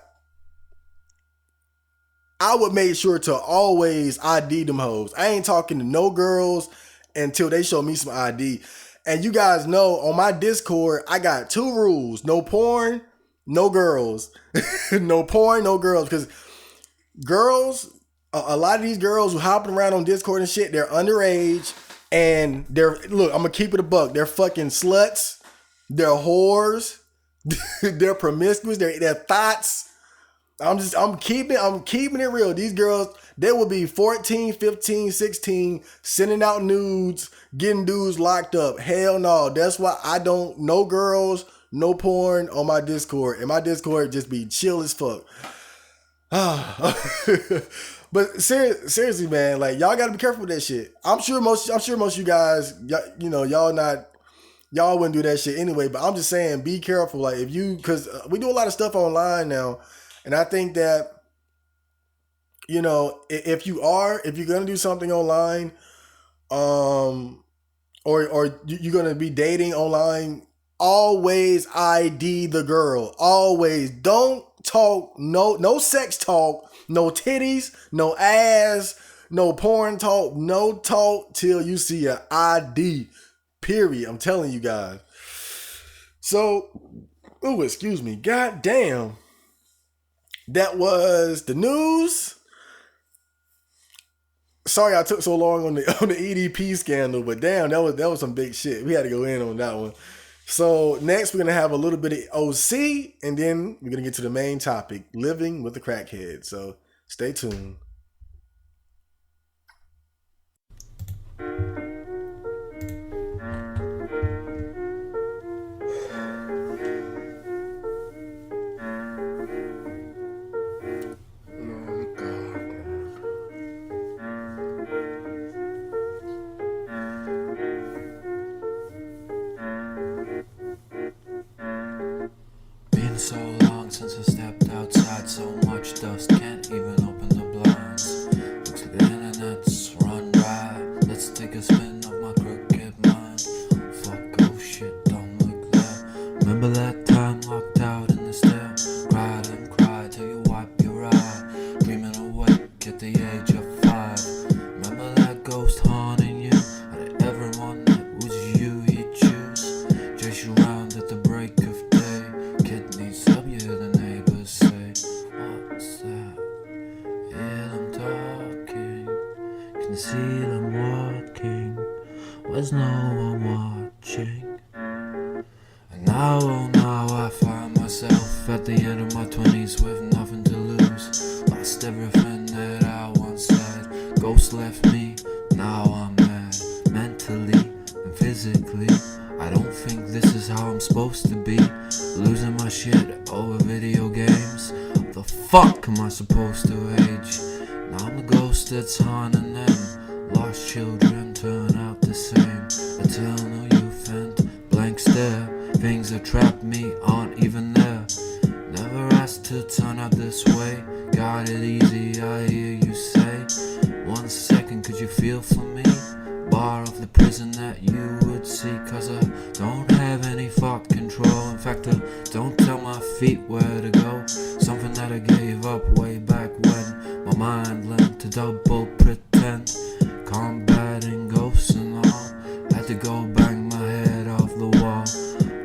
I would make sure to always ID them hoes. I ain't talking to no girls until they show me some ID. And you guys know on my Discord, I got 2 rules. No porn, no girls. No porn, no girls. Because girls, a lot of these girls who hopping around on Discord and shit, they're underage. And look, I'm going to keep it a buck. They're fucking sluts. They're whores. They're promiscuous. They're thoughts. I'm keeping it real. These girls, they will be 14, 15, 16, sending out nudes, getting dudes locked up. Hell no. That's why I don't, no girls, no porn on my Discord. And my Discord just be chill as fuck. But seriously, man, like y'all gotta be careful with that shit. I'm sure most of you guys, you know, y'all wouldn't do that shit anyway. But I'm just saying, be careful. Like if you, because we do a lot of stuff online now. And I think that, you know, if you're gonna do something online, or you're gonna be dating online, always ID the girl. Always. Don't talk, no sex talk, no titties, no ass, no porn talk, no talk till you see an ID. Period. I'm telling you guys. So, excuse me. God damn. That was the news. Sorry I took so long on the EDP scandal, but damn, that was some big shit. We had to go in on that one. So next we're gonna have a little bit of OC, and then we're gonna get to the main topic, living with a crackhead. So stay tuned. So long since I stepped outside, so much dust, can't even open the blinds. Looks like the internet's run dry. Let's take a spin of my crooked mind. Fuck, oh shit, don't look there. Remember that time locked out in the stair? Cried and cried till you wipe your eye. Dreaming awake at the age of 5. Remember that ghost haunting you? Out of everyone, it was you he'd choose. Chase you around at the break of up, you hear the neighbors say, what's that? Hear them talking, can see them walking, where's no one watching? And now, oh now, I find myself at the end of my 20s with nothing to lose. Lost everything that I once had. Ghost left me, now I'm mad. Mentally and physically, I don't think this is how I'm supposed to be. Losing my shit over video games. How the fuck am I supposed to age? Now I'm the ghost that's haunting them. Lost children turn out the same. Eternal youth and blank stare. things that trap me aren't even there. Never asked to turn out this way. Got it easy, I hear you say. 1 second, could you feel for me? Bar of the prison that you would see. Cause I don't have any thought control. In fact, I don't tell my feet where to go. Something that I gave up way back when my mind learned to double pretend. Combating ghosts and all. Had to go bang my head off the wall.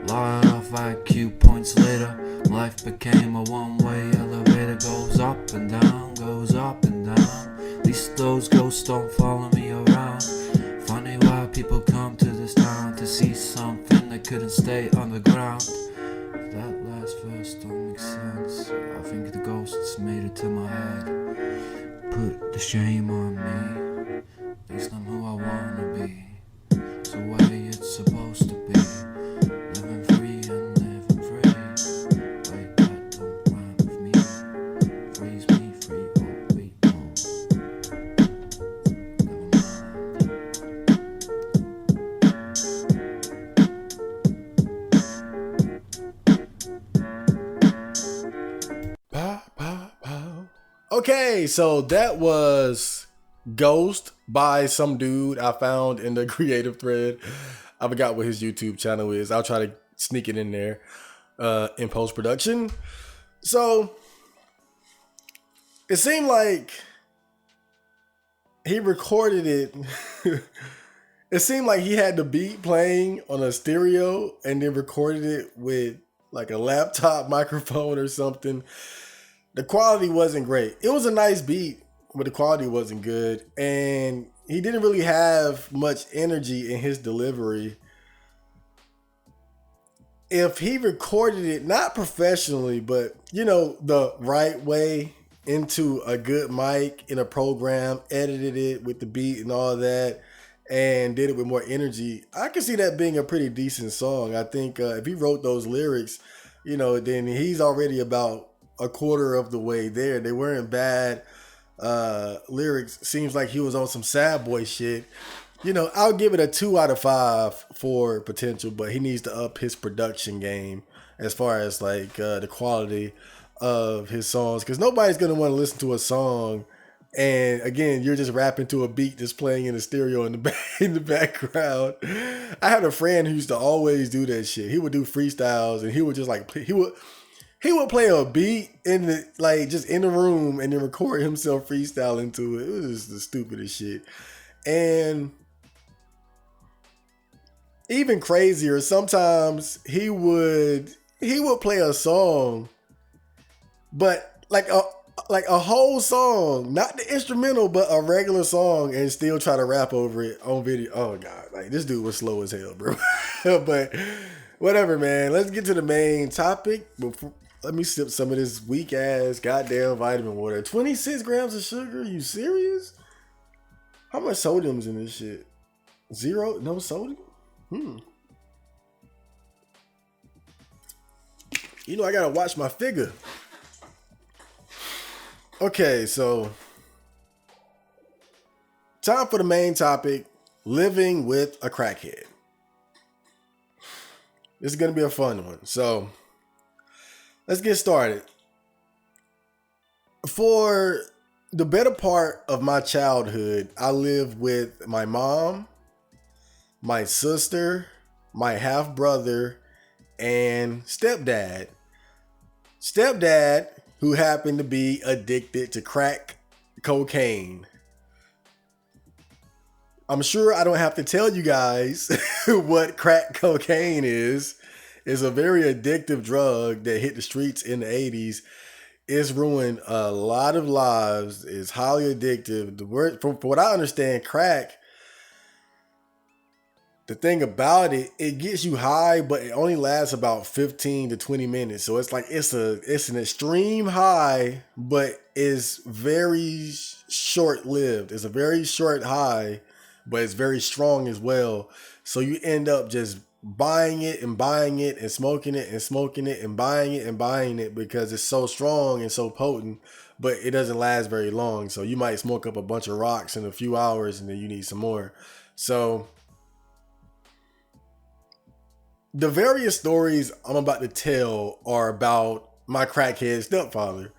Lot of IQ points later, life became a one-way elevator. Goes up and down, goes up and down. At least those ghosts don't follow me around. Funny why people come to this town to see something that couldn't stay underground. That last verse don't make sense. I think the ghosts made it to my head. Put the shame on me. At least I'm who I wanna be. It's the way it's supposed to be. Living free and living free. Wait, that don't rhyme with me. Freeze me free, oh wait, no. Okay, so that was Ghost by some dude I found in the creative thread. I forgot what his YouTube channel is. I'll try to sneak it in there in post-production. So it seemed like he recorded it. It seemed like he had the beat playing on a stereo and then recorded it with like a laptop microphone or something. The quality wasn't great. It was a nice beat, but the quality wasn't good. And he didn't really have much energy in his delivery. If he recorded it, not professionally, but you know, the right way into a good mic in a program, edited it with the beat and all that, and did it with more energy, I could see that being a pretty decent song. I think if he wrote those lyrics, you know, then he's already about a quarter of the way there. They weren't bad lyrics. Seems like he was on some sad boy shit. You know, I'll give it a 2 out of 5 for potential, but he needs to up his production game as far as like the quality of his songs, because nobody's gonna want to listen to a song and again you're just rapping to a beat that's playing in the stereo in the background. I had a friend who used to always do that shit. He would do freestyles and he would just like he would play a beat in the like just in the room and then record himself freestyling to it. It was just the stupidest shit. And even crazier, sometimes he would play a song, but like a whole song, not the instrumental, but a regular song, and still try to rap over it on video. Oh god, like this dude was slow as hell, bro. But whatever, man. Let's get to the main topic. Let me sip some of this weak ass goddamn vitamin water. 26 grams of sugar? You serious? How much sodium's in this shit? 0? No sodium? You know I gotta watch my figure. Okay, so time for the main topic: living with a crackhead. This is gonna be a fun one. So let's get started. For the better part of my childhood, I lived with my mom, my sister, my half brother, and stepdad. Stepdad, who happened to be addicted to crack cocaine. I'm sure I don't have to tell you guys what crack cocaine is. It's a very addictive drug that hit the streets in the 80s. It's ruined a lot of lives. It's highly addictive. The word, from what I understand, crack, the thing about it, it gets you high, but it only lasts about 15 to 20 minutes. So it's like it's an extreme high, but it's very short-lived. It's a very short high, but it's very strong as well. So you end up just buying it and buying it and smoking it and smoking it and buying it and buying it because it's so strong and so potent, but it doesn't last very long. So you might smoke up a bunch of rocks in a few hours and then you need some more. So the various stories I'm about to tell are about my crackhead stepfather,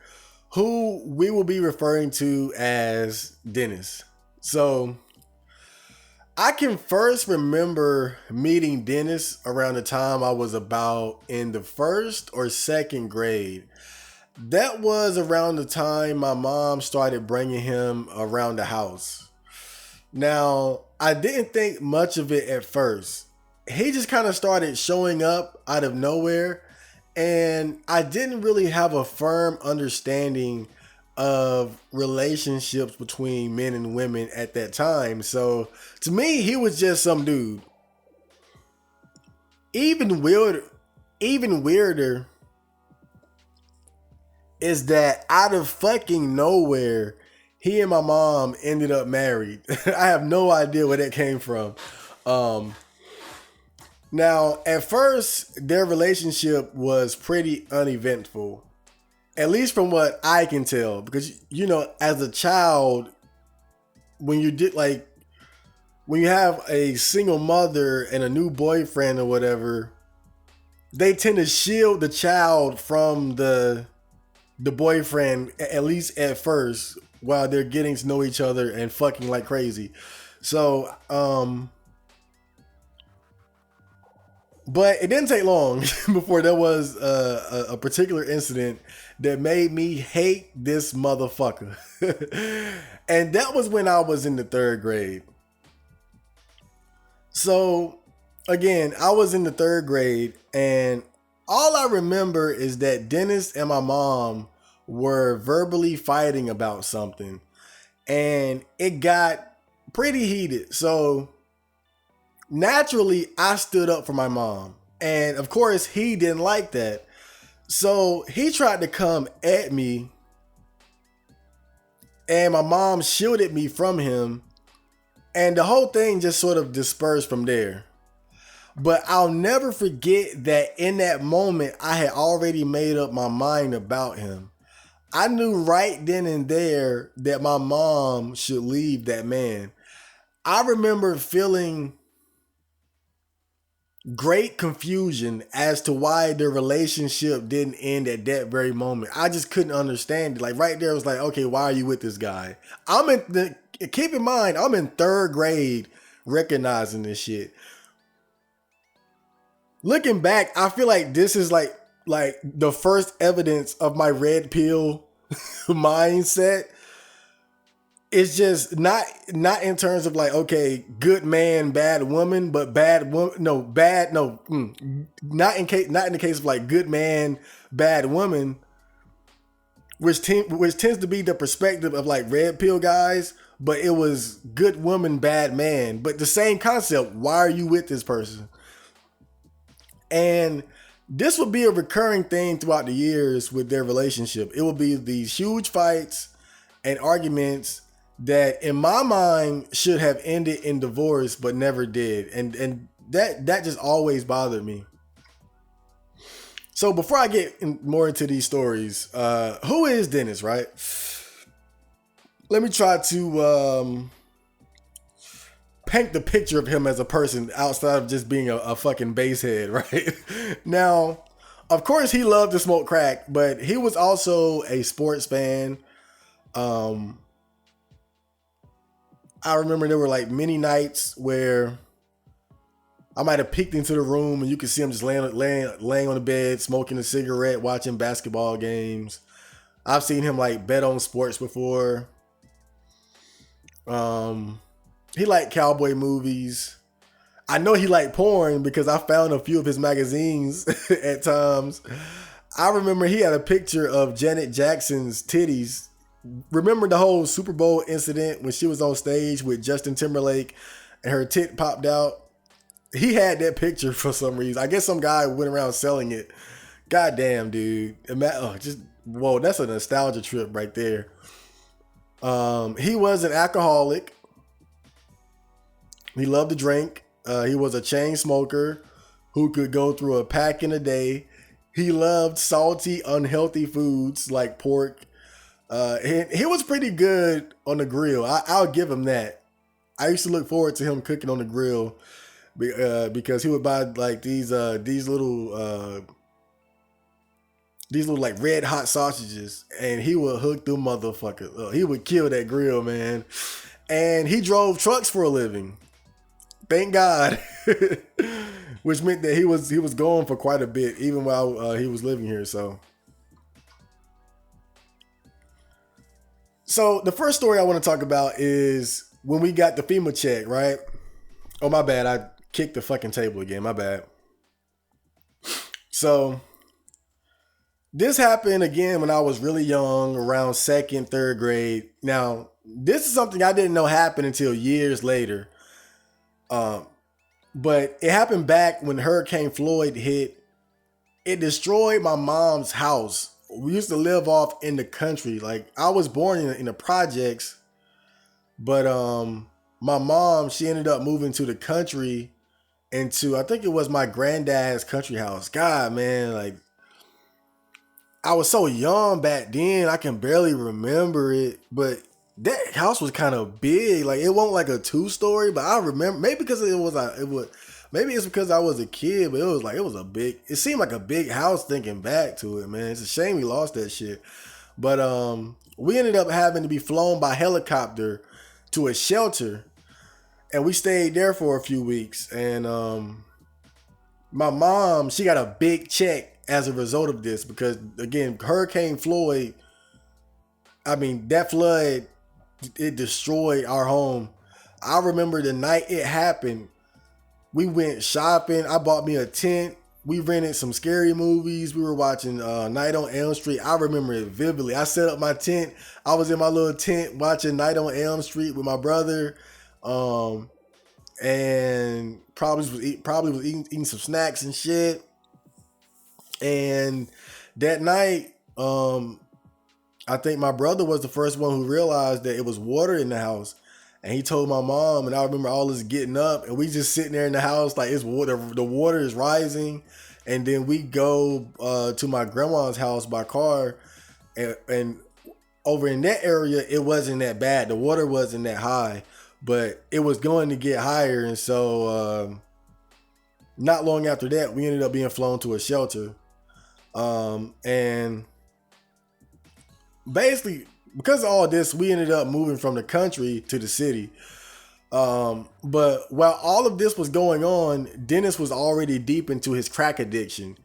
who we will be referring to as Dennis. So I can first remember meeting Dennis around the time I was about in the first or second grade. That was around the time my mom started bringing him around the house. Now, I didn't think much of it at first. He just kind of started showing up out of nowhere, and I didn't really have a firm understanding of relationships between men and women at that time. So to me, he was just some dude. Even weirder, even weirder is that out of fucking nowhere, he and my mom ended up married. I have no idea where that came from. Now, at first, their relationship was pretty uneventful, at least from what I can tell. Because you know, as a child, when you did like when you have a single mother and a new boyfriend or whatever, they tend to shield the child from the boyfriend, at least at first, while they're getting to know each other and fucking like crazy. So, but it didn't take long before there was a particular incident that made me hate this motherfucker. And that was when I was in the third grade. So, again, I was in the third grade, and all I remember is that Dennis and my mom were verbally fighting about something, and it got pretty heated. So naturally, I stood up for my mom, and of course, he didn't like that. So he tried to come at me, and my mom shielded me from him, and the whole thing just sort of dispersed from there. But I'll never forget that in that moment, I had already made up my mind about him. I knew right then and there that my mom should leave that man. I remember feeling great confusion as to why the relationship didn't end at that very moment. I just couldn't understand it. Like right there, it was like, okay, why are you with this guy? Keep in mind, I'm in third grade recognizing this shit. Looking back, I feel like this is like the first evidence of my red pill mindset. It's just not in terms of like, okay, good man, bad woman, but bad woman, not in the case of like good man, bad woman, which tends to be the perspective of like red pill guys, but it was good woman, bad man, but the same concept. Why are you with this person? And this would be a recurring thing throughout the years with their relationship. It will be these huge fights and arguments that in my mind should have ended in divorce, but never did. And that just always bothered me. So before I get more into these stories, who is Dennis, right? Let me try to paint the picture of him as a person outside of just being a fucking basehead, right? Now, of course, he loved to smoke crack, but he was also a sports fan. I remember there were like many nights where I might have peeked into the room and you could see him just laying on the bed, smoking a cigarette, watching basketball games. I've seen him like bet on sports before. He liked cowboy movies. I know he liked porn because I found a few of his magazines at times. I remember he had a picture of Janet Jackson's titties. Remember the whole Super Bowl incident when she was on stage with Justin Timberlake and her tit popped out? He had that picture for some reason. I guess some guy went around selling it. God damn, dude. Whoa, that's a nostalgia trip right there. He was an alcoholic. He loved to drink. He was a chain smoker who could go through a pack in a day. He loved salty, unhealthy foods like pork. He was pretty good on the grill. I'll give him that. I used to look forward to him cooking on the grill. because he would buy like these little like red hot sausages, and he would hook them motherfuckers up. He would kill that grill, man. And he drove trucks for a living. Thank God. Which meant that he was gone for quite a bit, even while he was living here. So the first story I want to talk about is when we got the FEMA check, right? Oh, my bad. I kicked the fucking table again. My bad. So this happened again when I was really young, around 2nd, 3rd grade. Now, this is something I didn't know happened until years later. But it happened back when Hurricane Floyd hit. It destroyed my mom's house. We used to live off in the country. Like, I was born in the projects, but my mom, she ended up moving to the country into, I think it was my granddad's country house. God, man, like, I was so young back then, I can barely remember it, but that house was kind of big. Like, it wasn't like a 2-story, but I remember, maybe because maybe it's because I was a kid, but it seemed like a big house thinking back to it, man. It's a shame we lost that shit. But we ended up having to be flown by helicopter to a shelter, and we stayed there for a few weeks. And my mom, she got a big check as a result of this, because again, Hurricane Floyd, I mean, that flood, it destroyed our home. I remember the night it happened, we went shopping. I bought me a tent. We rented some scary movies. We were watching Night on Elm Street. I remember it vividly. I set up my tent. I was in my little tent watching Night on Elm Street with my brother, and probably was eating some snacks and shit. And that night, I think my brother was the first one who realized that it was water in the house. And he told my mom, and I remember all us getting up, and we just sitting there in the house like it's water. The water is rising. And then we go to my grandma's house by car, and over in that area, it wasn't that bad. The water wasn't that high, but it was going to get higher. And so not long after that, we ended up being flown to a shelter. And basically, because of all this, we ended up moving from the country to the city. But while all of this was going on, Dennis was already deep into his crack addiction.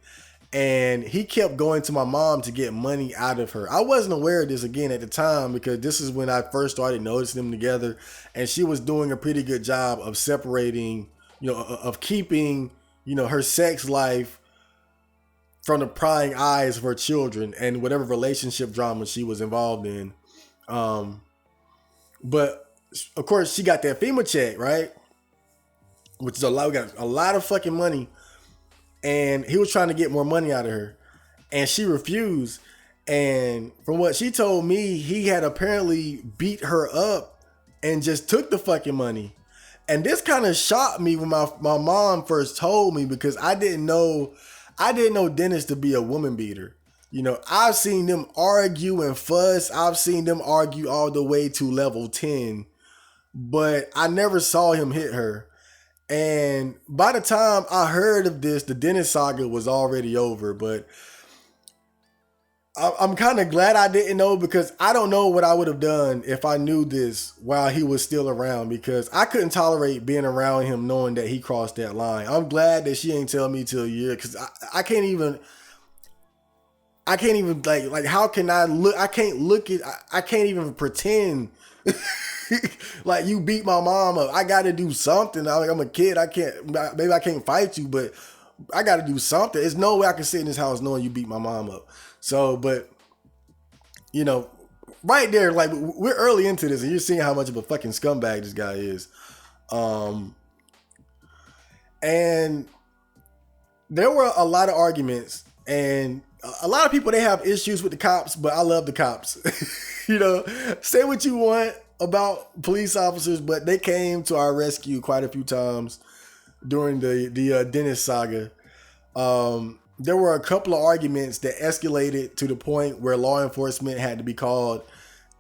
And he kept going to my mom to get money out of her. I wasn't aware of this again at the time, because this is when I first started noticing them together. And she was doing a pretty good job of separating, of keeping, her sex life from the prying eyes of her children and whatever relationship drama she was involved in. But of course she got that FEMA check, right? Which is a lot. We got a lot of fucking money. And he was trying to get more money out of her, and she refused. And from what she told me, he had apparently beat her up and just took the fucking money. And this kind of shocked me when my mom first told me, because I didn't know Dennis to be a woman beater. I've seen them argue and fuss. I've seen them argue all the way to level 10, but I never saw him hit her. And by the time I heard of this, the Dennis saga was already over. But I'm kind of glad I didn't know, because I don't know what I would have done if I knew this while he was still around, because I couldn't tolerate being around him knowing that he crossed that line. I'm glad that she ain't tell me till a year, because I can't even like how can I look? I can't even pretend like you beat my mom up. I got to do something. I'm a kid. Maybe I can't fight you, but I got to do something. There's no way I can sit in this house knowing you beat my mom up. So, but right there, like, we're early into this, and you're seeing how much of a fucking scumbag this guy is. And there were a lot of arguments, and a lot of people, they have issues with the cops, but I love the cops. Say what you want about police officers, but they came to our rescue quite a few times during the Dennis saga. There were a couple of arguments that escalated to the point where law enforcement had to be called,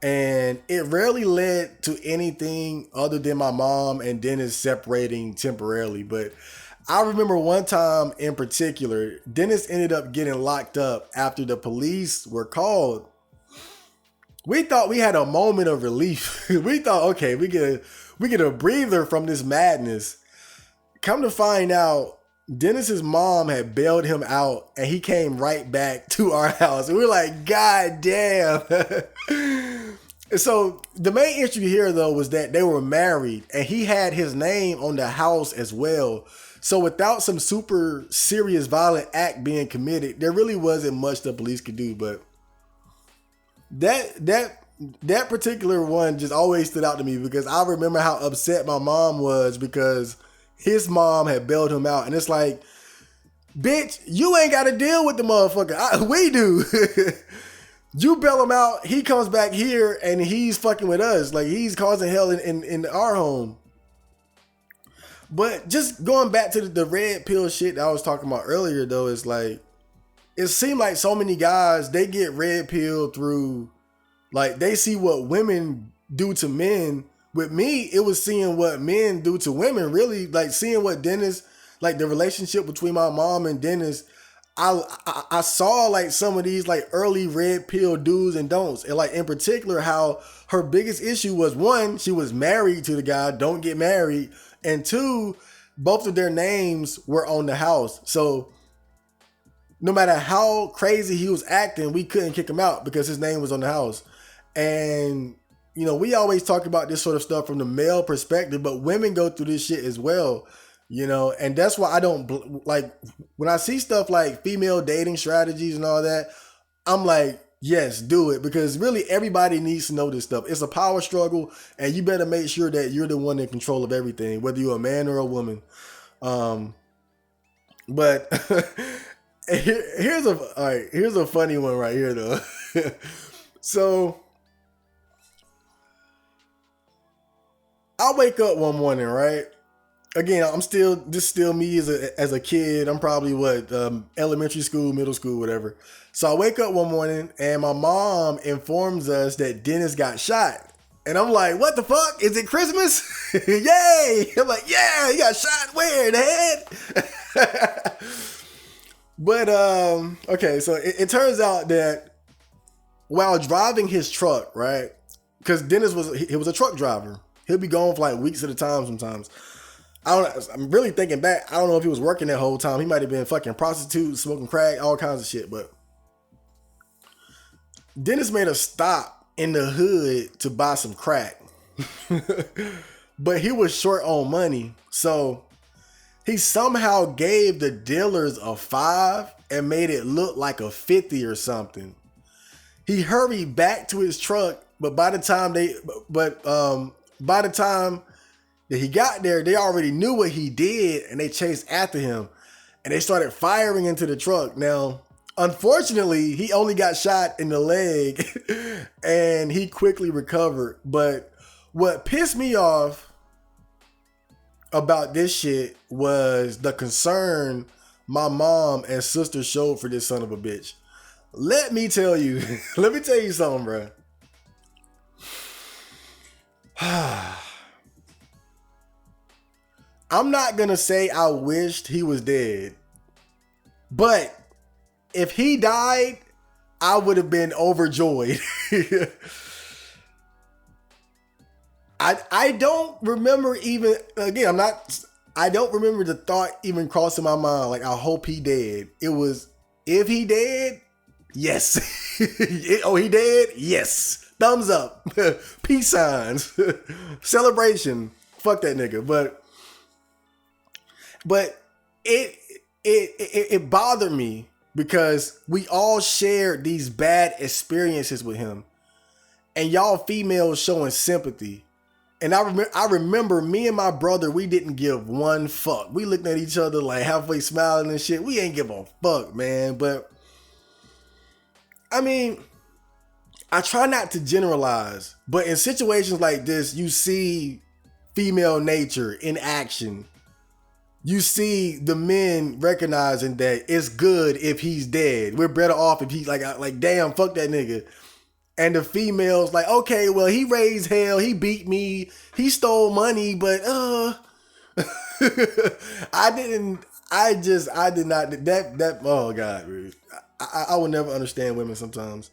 And it rarely led to anything other than my mom and Dennis separating temporarily. But I remember one time in particular, Dennis ended up getting locked up after the police were called. We thought we had a moment of relief. We thought, okay, we get a breather from this madness. Come to find out, Dennis's mom had bailed him out and he came right back to our house. And we were like, God damn. So the main issue here though was that they were married and he had his name on the house as well. So without some super serious violent act being committed, there really wasn't much the police could do. But that particular one just always stood out to me because I remember how upset my mom was because his mom had bailed him out. And it's like, bitch, you ain't got to deal with the motherfucker. We do. You bail him out, he comes back here and he's fucking with us. Like, he's causing hell in our home. But just going back to the red pill shit that I was talking about earlier, though, is like, it seemed like so many guys, they get red pilled through, like, they see what women do to men. With me, it was seeing what men do to women, really. Like, seeing what Dennis, like, the relationship between my mom and Dennis, I saw, like, some of these, like, early red pill do's and don'ts. And, like, in particular, how her biggest issue was, one, she was married to the guy, don't get married. And two, both of their names were on the house. So no matter how crazy he was acting, we couldn't kick him out because his name was on the house. And, you know, we always talk about this sort of stuff from the male perspective, but women go through this shit as well, you know, and that's why I don't like when I see stuff like female dating strategies and all that, I'm like, yes, do it, because really everybody needs to know this stuff. It's a power struggle and you better make sure that you're the one in control of everything, whether you're a man or a woman. But here's a funny one right here though. So I wake up one morning, right? Again, this is still me as a kid. I'm probably elementary school, middle school, whatever. So I wake up one morning and my mom informs us that Dennis got shot. And I'm like, what the fuck? Is it Christmas? Yay! I'm like, yeah, he got shot where? In the head? But, okay, so it turns out that while driving his truck, right? Because Dennis was a truck driver. He'll be gone for like weeks at a time sometimes. I'm really thinking back. I don't know if he was working that whole time. He might have been fucking prostitute, smoking crack, all kinds of shit. But Dennis made a stop in the hood to buy some crack. But he was short on money. So he somehow gave the dealers a 5 and made it look like a 50 or something. He hurried back to his truck, but by the time that he got there, they already knew what he did and they chased after him and they started firing into the truck. Now, unfortunately, he only got shot in the leg and he quickly recovered. But what pissed me off about this shit was the concern my mom and sister showed for this son of a bitch. Let me tell you something, bro. I'm not gonna say I wished he was dead, but if he died, I would have been overjoyed. I don't remember even, again, I don't remember the thought even crossing my mind, like, I hope he dead. It was, if he dead, yes. Oh, he dead? Yes. Thumbs up. Peace signs. Celebration. Fuck that nigga. But it bothered me because we all shared these bad experiences with him. And y'all females showing sympathy. And I remember me and my brother, we didn't give one fuck. We looked at each other like halfway smiling and shit. We ain't give a fuck, man. But I mean, I try not to generalize, but in situations like this, you see female nature in action. You see the men recognizing that it's good if he's dead. We're better off if he's like damn, fuck that nigga. And the female's like, okay, well, he raised hell, he beat me, he stole money, but I did not that oh God, I will never understand women sometimes.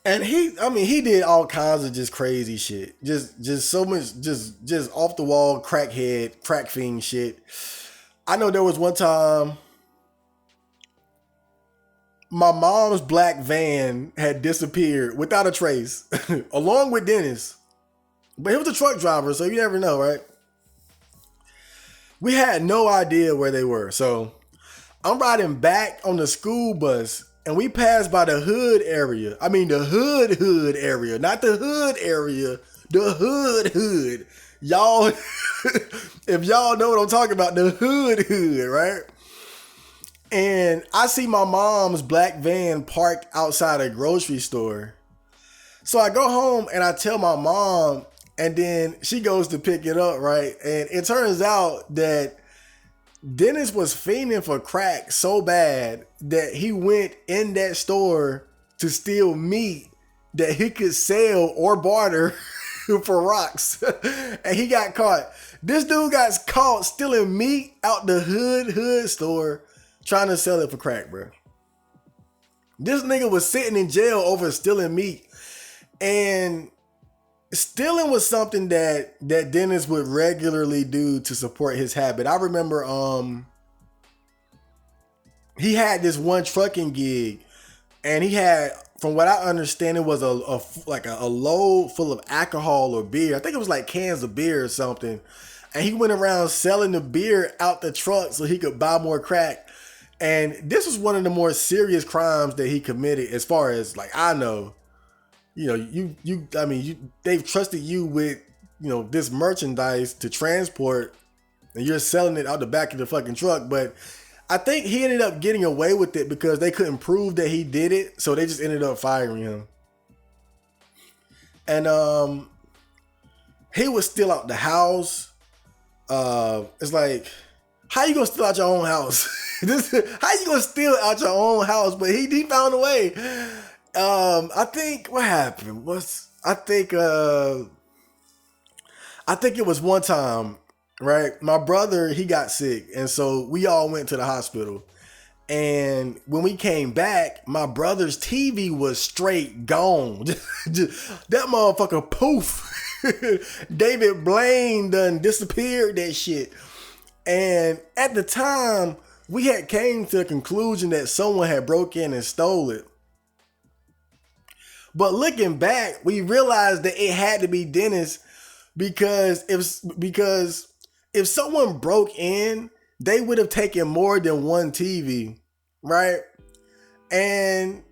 And he did all kinds of just crazy shit. Just so much just off the wall crackhead, crack fiend shit. I know there was one time my mom's black van had disappeared without a trace, along with Dennis. But he was a truck driver, so you never know, right? We had no idea where they were. So I'm riding back on the school bus, and we passed by the hood area. I mean, the hood area, not the hood area, the hood. Y'all, if y'all know what I'm talking about, the hood, right? And I see my mom's black van parked outside a grocery store. So I go home and I tell my mom, and then she goes to pick it up, right? And it turns out that Dennis was fiending for crack so bad that he went in that store to steal meat that he could sell or barter for rocks. And he got caught. This dude got caught stealing meat out the hood store, trying to sell it for crack, bro. This nigga was sitting in jail over stealing meat. And stealing was something that Dennis would regularly do to support his habit. I remember he had this one trucking gig, and he had, from what I understand, it was a load full of alcohol or beer. I think it was like cans of beer or something. And he went around selling the beer out the truck so he could buy more crack. And this was one of the more serious crimes that he committed, as far as like I know. You know, they've trusted you with, you know, this merchandise to transport, and you're selling it out the back of the fucking truck. But I think he ended up getting away with it because they couldn't prove that he did it, so they just ended up firing him. And he was still out the house. It's like, how you gonna steal out your own house? How you gonna steal out your own house? But he found a way. I think what happened was, I think it was one time, right? My brother, he got sick, and so we all went to the hospital. And when we came back, my brother's TV was straight gone. That motherfucker poof. David Blaine done disappeared that shit. And at the time, we had came to the conclusion that someone had broke in and stole it. But looking back, we realized that it had to be Dennis, because if someone broke in, they would have taken more than one TV, right? And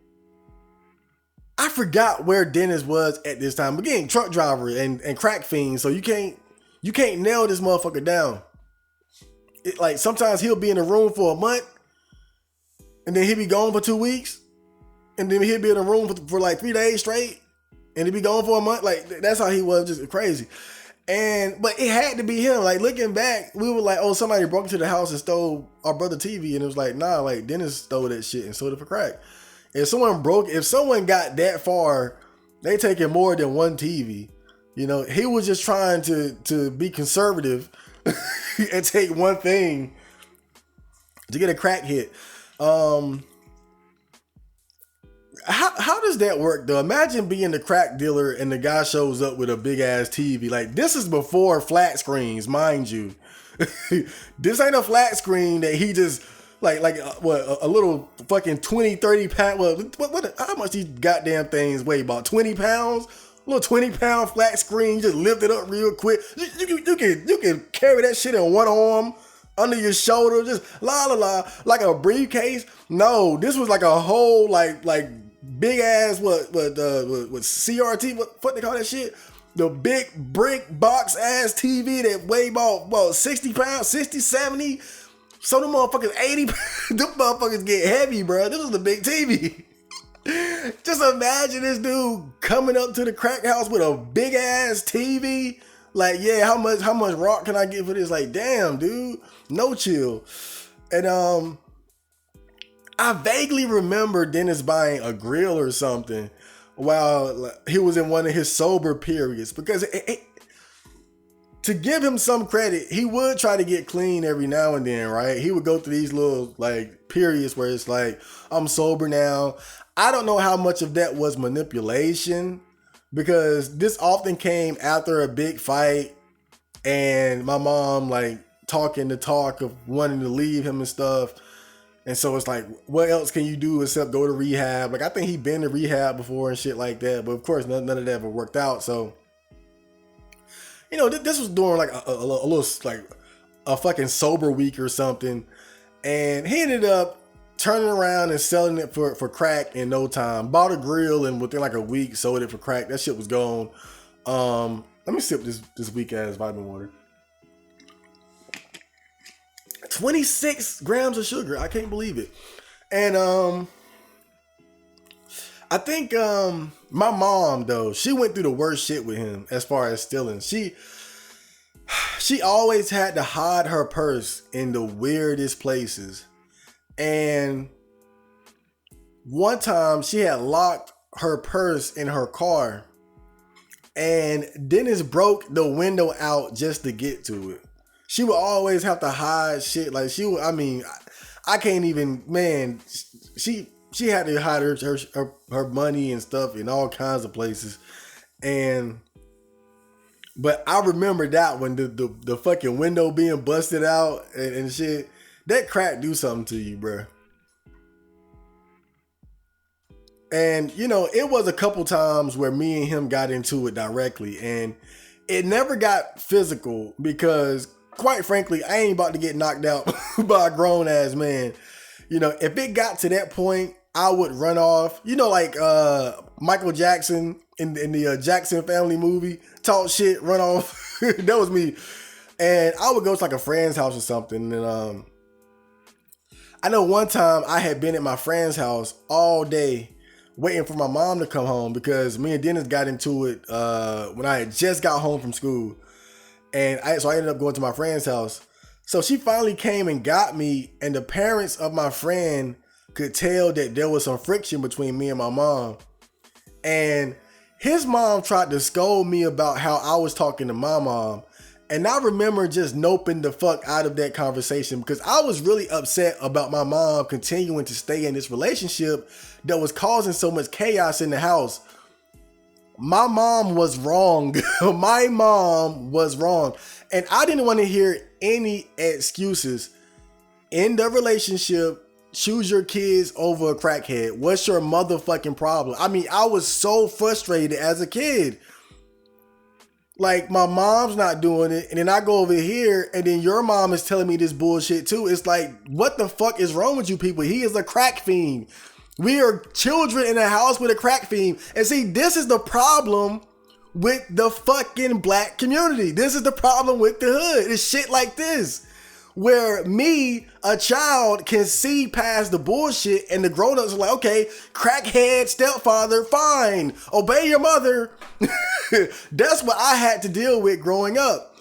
I forgot where Dennis was at this time. Again, truck driver and crack fiend, so you can't nail this motherfucker down. Like sometimes he'll be in a room for a month, and then he'll be gone for 2 weeks. And then he'd be in a room for like 3 days straight, and he'd be gone for a month. Like that's how he was, just crazy. But it had to be him. Like looking back, we were like, oh, somebody broke into the house and stole our brother TV, and it was like, nah, like Dennis stole that shit and sold it for crack. If someone got that far, they taking more than one TV. You know, he was just trying to be conservative and take one thing to get a crack hit. How does that work though? Imagine being the crack dealer and the guy shows up with a big ass TV. Like this is before flat screens, mind you. This ain't a flat screen that he just like a little fucking 20, 30 pound. Well, what how much these goddamn things weigh? About 20 pounds? A little 20-pound flat screen, just lift it up real quick. You can carry that shit in one arm under your shoulder, just like a briefcase. No, this was like a whole like big ass what CRT, what they call that shit? The big brick box ass TV that weighed about 60 pounds, 60, 70. So them motherfuckers 80 them motherfuckers get heavy, bro. This was a big TV. Just imagine this dude coming up to the crack house with a big ass TV. Like, yeah, how much rock can I get for this? Like, damn, dude, no chill. And I vaguely remember Dennis buying a grill or something while he was in one of his sober periods, because to give him some credit, he would try to get clean every now and then, right? He would go through these little like periods where it's like, I'm sober now. I don't know how much of that was manipulation, because this often came after a big fight and my mom like talking the talk of wanting to leave him and stuff. And so it's like, what else can you do except go to rehab? Like, I think he'd been to rehab before and shit like that, but of course none of that ever worked out. So, you know, this was during like a little like a fucking sober week or something, and he ended up turning around and selling it for crack in no time. Bought a grill and within like a week sold it for crack. That shit was gone. Let me sip this weak ass vitamin water. 26 grams of sugar. I can't believe it. And I think my mom though, she went through the worst shit with him as far as stealing. She always had to hide her purse in the weirdest places. And one time she had locked her purse in her car, and Dennis broke the window out just to get to it. She would always have to hide shit. Like I can't even, man, she had to hide her money and stuff in all kinds of places. But I remember that when the fucking window being busted out and shit, that crack do something to you, bro. And, you know, it was a couple times where me and him got into it directly, and it never got physical because, quite frankly, I ain't about to get knocked out by a grown ass man. You know, if it got to that point, I would run off. You know, like Michael Jackson in the Jackson Family movie, talk shit, run off. That was me. And I would go to like a friend's house or something. And I know one time I had been at my friend's house all day waiting for my mom to come home, because me and Dennis got into it when I had just got home from school. And so I ended up going to my friend's house. So she finally came and got me, and the parents of my friend could tell that there was some friction between me and my mom. And his mom tried to scold me about how I was talking to my mom. And I remember just noping the fuck out of that conversation, because I was really upset about my mom continuing to stay in this relationship that was causing so much chaos in the house. My mom was wrong. My mom was wrong. And I didn't want to hear any excuses. In the relationship, choose your kids over a crackhead. What's your motherfucking problem? I mean, I was so frustrated as a kid. Like, my mom's not doing it, and then I go over here, and then your mom is telling me this bullshit too. It's like, what the fuck is wrong with you people? He is a crack fiend. We are children in a house with a crack fiend. And see, this is the problem with the fucking black community. This is the problem with the hood. It's shit like this, where me, a child, can see past the bullshit, and the grown-ups are like, okay, crackhead stepfather, fine, obey your mother. That's what I had to deal with growing up.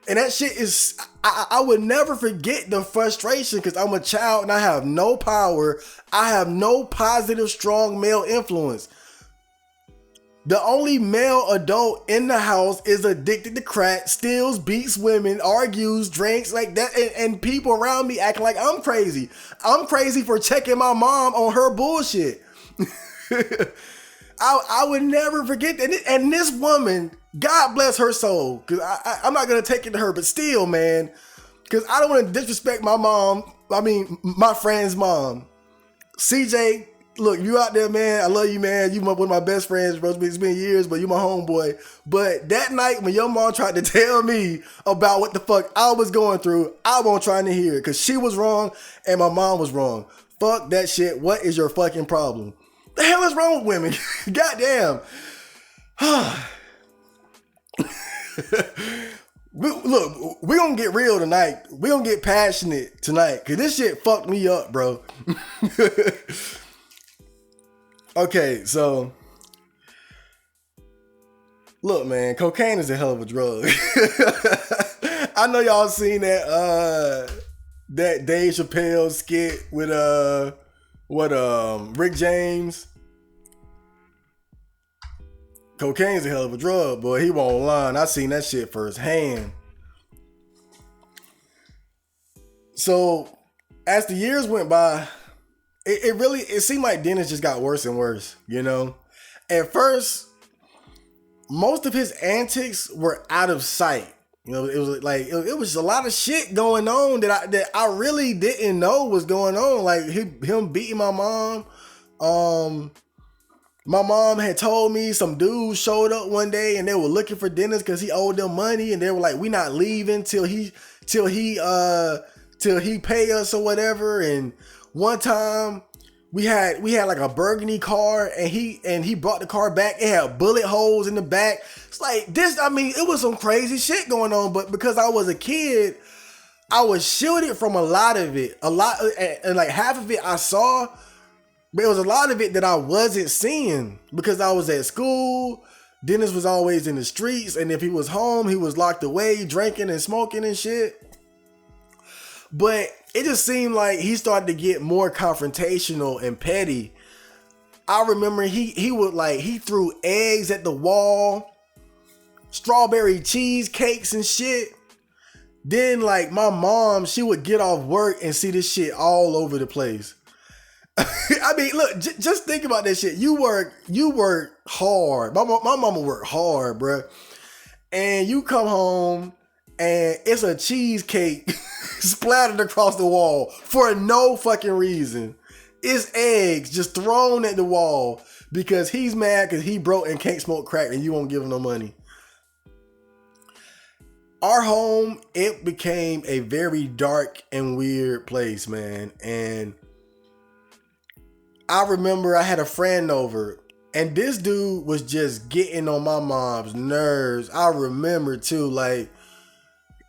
And that shit is, I would never forget the frustration, because I'm a child and I have no power. I have no positive, strong male influence. The only male adult in the house is addicted to crack, steals, beats women, argues, drinks, like that. And people around me acting like I'm crazy. I'm crazy for checking my mom on her bullshit. I would never forget that. And this woman, God bless her soul, because I'm not going to take it to her, but still, man, because I don't want to disrespect my mom. I mean, my friend's mom. CJ, look, you out there, man. I love you, man. You one of my best friends, bro. It's been years, but you my homeboy. But that night when your mom tried to tell me about what the fuck I was going through, I wasn't trying to hear it, because she was wrong and my mom was wrong. Fuck that shit. What is your fucking problem? The hell is wrong with women? Goddamn. Look, we're gonna get real tonight. We're gonna get passionate tonight, because this shit fucked me up, bro. Okay, so look, man, cocaine is a hell of a drug. I know y'all seen that Dave Chappelle skit with What Rick James? Cocaine's a hell of a drug, boy. He won't lie. I seen that shit firsthand. So as the years went by, it seemed like Dennis just got worse and worse, you know? At first, most of his antics were out of sight. You know, it was like it was a lot of shit going on that I really didn't know was going on. Like him beating my mom. My mom had told me some dudes showed up one day and they were looking for Dennis because he owed them money, and they were like, "We not leaving till he pay us or whatever." And one time we had like a burgundy car, and he brought the car back. It had bullet holes in the back. It's like this. I mean, it was some crazy shit going on, but because I was a kid, I was shielded from a lot of it. And like half of it I saw, but there was a lot of it that I wasn't seeing because I was at school. Dennis was always in the streets, and if he was home, he was locked away, drinking and smoking and shit. But it just seemed like he started to get more confrontational and petty. I remember he threw eggs at the wall, strawberry cheesecakes and shit. Then like my mom, she would get off work and see this shit all over the place. I mean, look, just think about that shit. You work hard. My mama worked hard, bruh. And you come home and it's a cheesecake splattered across the wall for no fucking reason. It's eggs just thrown at the wall because he's mad because he broke and can't smoke crack and you won't give him no money. Our home, it became a very dark and weird place, man. And I remember I had a friend over, and this dude was just getting on my mom's nerves. I remember too, like,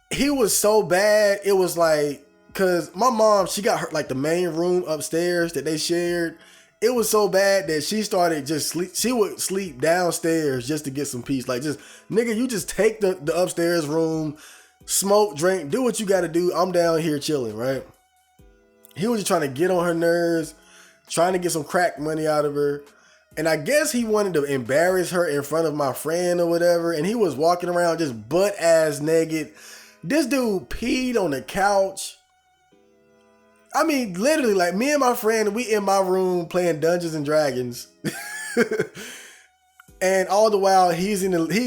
he was so bad. It was like, cause my mom, she got her like the main room upstairs that they shared. It was so bad that she started she would sleep downstairs just to get some peace. Like, just, nigga, you just take the upstairs room, smoke, drink, do what you gotta do. I'm down here chilling, right? He was just trying to get on her nerves, trying to get some crack money out of her. And I guess he wanted to embarrass her in front of my friend or whatever. And he was walking around just butt ass naked. This dude peed on the couch. I mean, literally, like, me and my friend, we in my room playing Dungeons and Dragons. And all the while, he's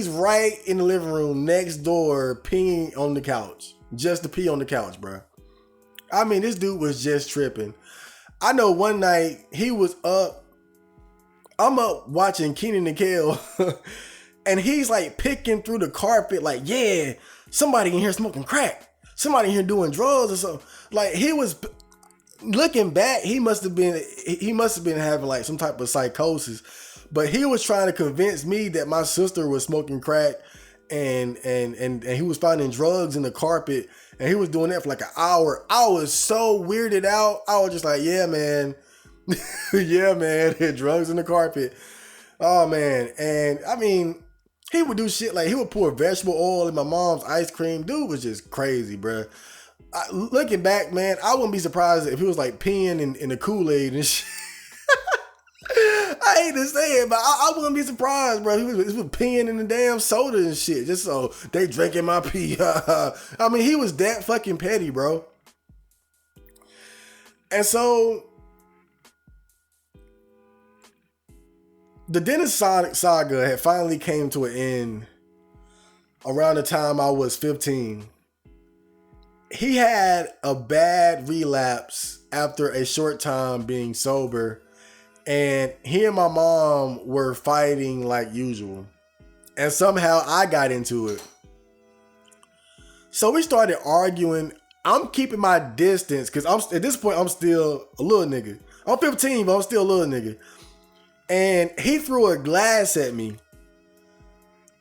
right in the living room next door peeing on the couch. Just to pee on the couch, bro. I mean, this dude was just tripping. I know one night he was up. I'm up watching Kenan and Kel. And he's like picking through the carpet like, yeah, somebody in here smoking crack. Somebody in here doing drugs or something. Like, he was... Looking back, he must have been having like some type of psychosis, but he was trying to convince me that my sister was smoking crack and he was finding drugs in the carpet, and he was doing that for like an hour. I was so weirded out. I was just like, yeah, man. Yeah, man. Drugs in the carpet. Oh, man. And I mean, he would do shit like he would pour vegetable oil in my mom's ice cream. Dude was just crazy, bruh. Looking back, man, I wouldn't be surprised if he was like peeing in the Kool-Aid and shit. I hate to say it, but I wouldn't be surprised, bro. He was peeing in the damn soda and shit, just so they drinking my pee. I mean, he was that fucking petty, bro. And so the Dennis saga had finally came to an end around the time I was 15. He had a bad relapse after a short time being sober, and he and my mom were fighting like usual. And somehow I got into it. So we started arguing. I'm keeping my distance because at this point I'm still a little nigga. I'm 15, but I'm still a little nigga. And he threw a glass at me.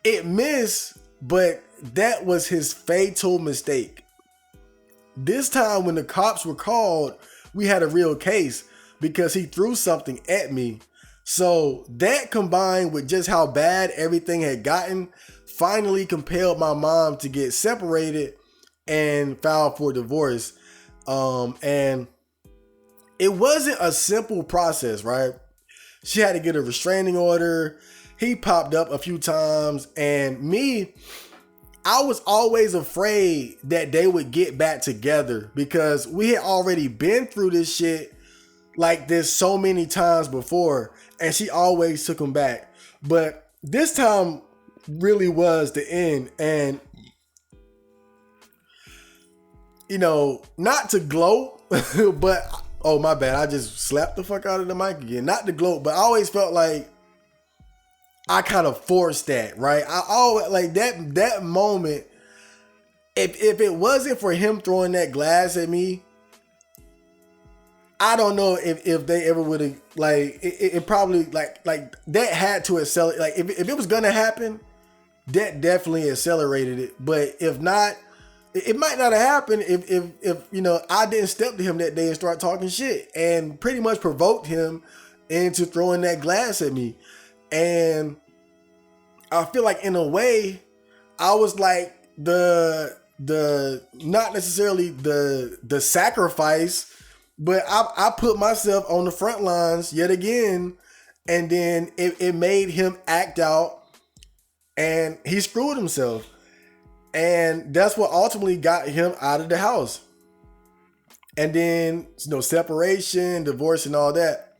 It missed, but that was his fatal mistake. This time when the cops were called, we had a real case because he threw something at me. So that, combined with just how bad everything had gotten, finally compelled my mom to get separated and file for divorce. And it wasn't a simple process, right? She had to get a restraining order. He popped up a few times, and I was always afraid that they would get back together because we had already been through this shit like this so many times before, and she always took him back. But this time really was the end. And you know, not to gloat, but oh my bad, I just slapped the fuck out of the mic again. Not to gloat, but I always felt like I kind of forced that, right? I always like that moment. If it wasn't for him throwing that glass at me, I don't know if they ever would have, like, it probably like that had to accelerate. Like if it was gonna happen, that definitely accelerated it. But if not, it might not have happened if you know, I didn't step to him that day and start talking shit and pretty much provoked him into throwing that glass at me. And I feel like in a way, I was like the not necessarily the sacrifice, but I put myself on the front lines yet again, and then it made him act out, and he screwed himself. And that's what ultimately got him out of the house. And then, you know, separation, divorce, and all that.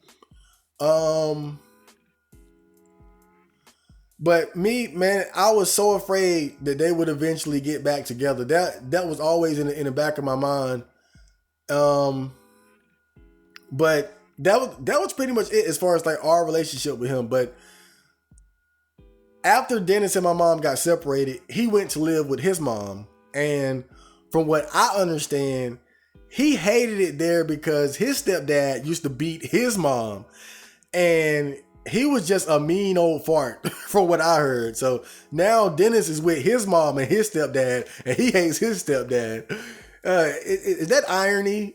But me, man, I was so afraid that they would eventually get back together. That was always in the back of my mind. But that was pretty much it as far as like our relationship with him. But after Dennis and my mom got separated, he went to live with his mom. And from what I understand, he hated it there because his stepdad used to beat his mom. And he was just a mean old fart from what I heard. So now Dennis is with his mom and his stepdad, and he hates his stepdad. Is that irony?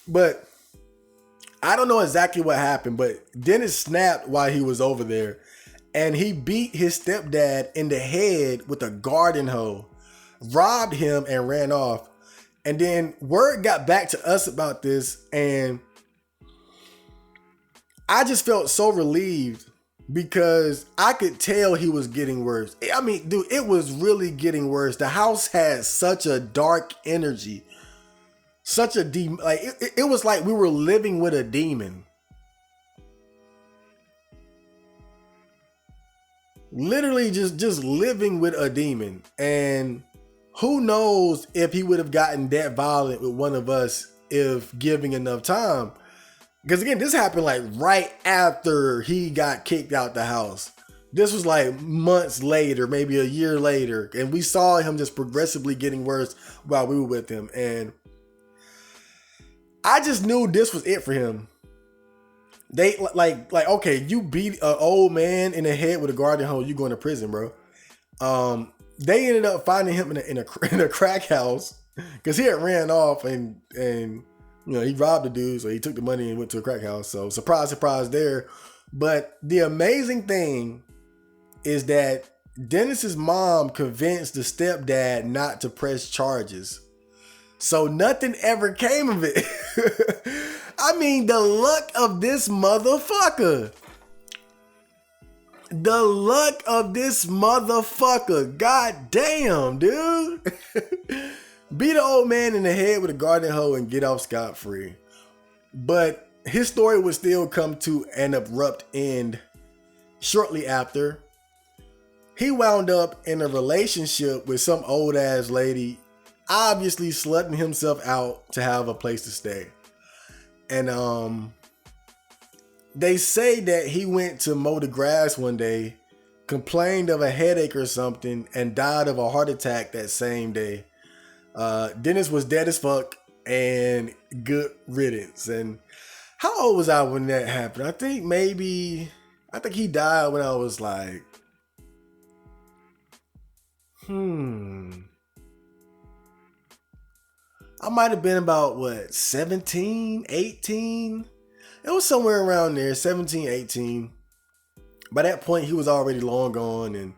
But I don't know exactly what happened, but Dennis snapped while he was over there. And he beat his stepdad in the head with a garden hoe, robbed him, and ran off. And then word got back to us about this, and I just felt so relieved because I could tell he was getting worse. I mean, dude, it was really getting worse. The house had such a dark energy, such a demon. Like it was like we were living with a demon. Literally just living with a demon. And who knows if he would have gotten that violent with one of us if given enough time. Because again, this happened like right after he got kicked out the house. This was like months later, maybe a year later. And we saw him just progressively getting worse while we were with him. And I just knew this was it for him. They like, okay, you beat an old man in the head with a garden hose, you going to prison, bro. They ended up finding him in a crack house because he had ran off and you know, he robbed the dude, so he took the money and went to a crack house. So surprise, surprise there. But the amazing thing is that Dennis's mom convinced the stepdad not to press charges. So nothing ever came of it. I mean, the luck of this motherfucker. The luck of this motherfucker. God damn, dude. Beat an old man in the head with a garden hoe and get off scot-free. But his story would still come to an abrupt end shortly after. He wound up in a relationship with some old ass lady, obviously slutting himself out to have a place to stay. And they say that he went to mow the grass one day, complained of a headache or something, and died of a heart attack that same day. Dennis was dead as fuck and good riddance. And how old was I when that happened? I think he died when I was like, I might have been about 17, 18. It was somewhere around there, 17, 18. By that point, he was already long gone and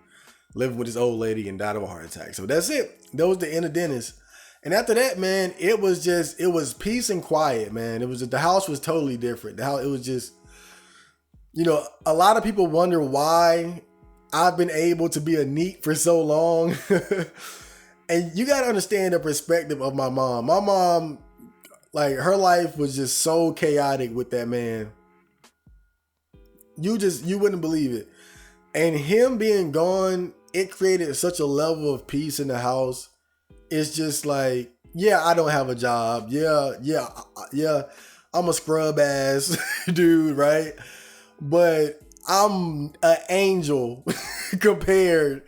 living with his old lady and died of a heart attack. So that's it. That was the end of Dennis. And after that, man, it was peace and quiet, man. It was the house was totally different. The house, it was just, a lot of people wonder why I've been able to be a neat for so long. And you got to understand the perspective of my mom. My mom, like, her life was just so chaotic with that man. You wouldn't believe it. And him being gone, it created such a level of peace in the house. It's just like, yeah, I don't have a job. Yeah. I'm a scrub ass dude, right? But I'm an angel compared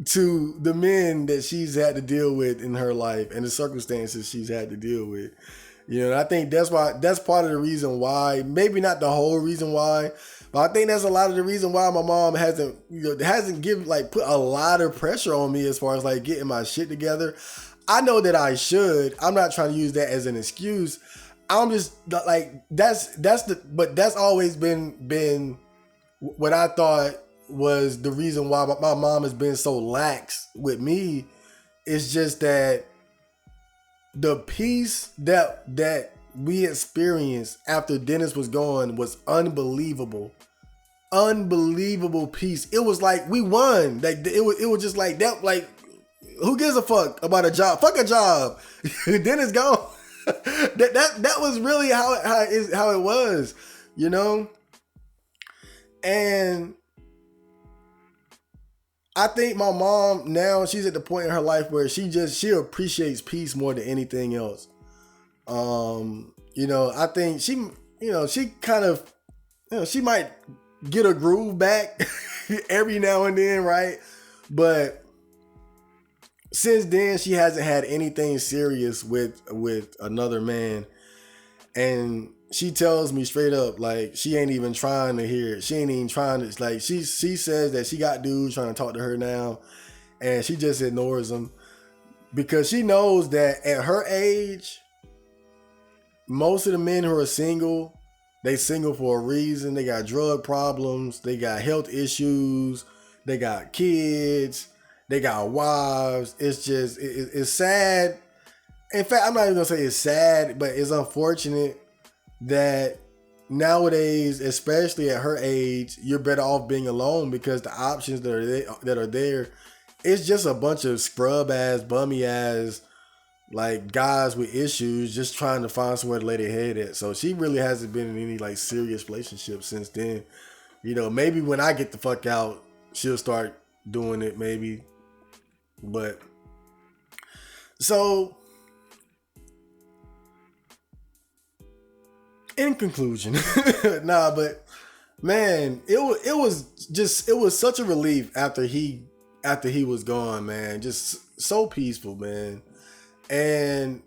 to the men that she's had to deal with in her life and the circumstances she's had to deal with. And I think that's part of the reason why, maybe not the whole reason why, but I think that's a lot of the reason why my mom hasn't put a lot of pressure on me as far as like getting my shit together. I know that I should. I'm not trying to use that as an excuse. I'm just like, but that's always been what I thought was the reason why my mom has been so lax with me. It's just that the peace that we experienced after Dennis was gone was unbelievable. Unbelievable peace. It was like we won. Like it was just like that. Like, who gives a fuck about a job? Fuck a job. Dennis gone. that was really how it was, And I think my mom now, she's at the point in her life where she appreciates peace more than anything else. I think she kind of, she might get a groove back every now and then, right? But since then, she hasn't had anything serious with another man. And she tells me straight up, like, she ain't even trying to hear it. She ain't even trying to, like, she says that she got dudes trying to talk to her now, and she just ignores them because she knows that at her age, most of the men who are single, they single for a reason. They got drug problems, they got health issues, they got kids, they got wives. It's just, it's sad. In fact, I'm not even gonna say it's sad, but it's unfortunate that nowadays, especially at her age, you're better off being alone because the options that are there, it's just a bunch of scrub ass, bummy ass, like, guys with issues just trying to find somewhere to lay their head at. So she really hasn't been in any like serious relationship since then. Maybe when I get the fuck out, she'll start doing it, maybe. But so, in conclusion, but man, it was such a relief after he was gone, man. Just so peaceful, man. And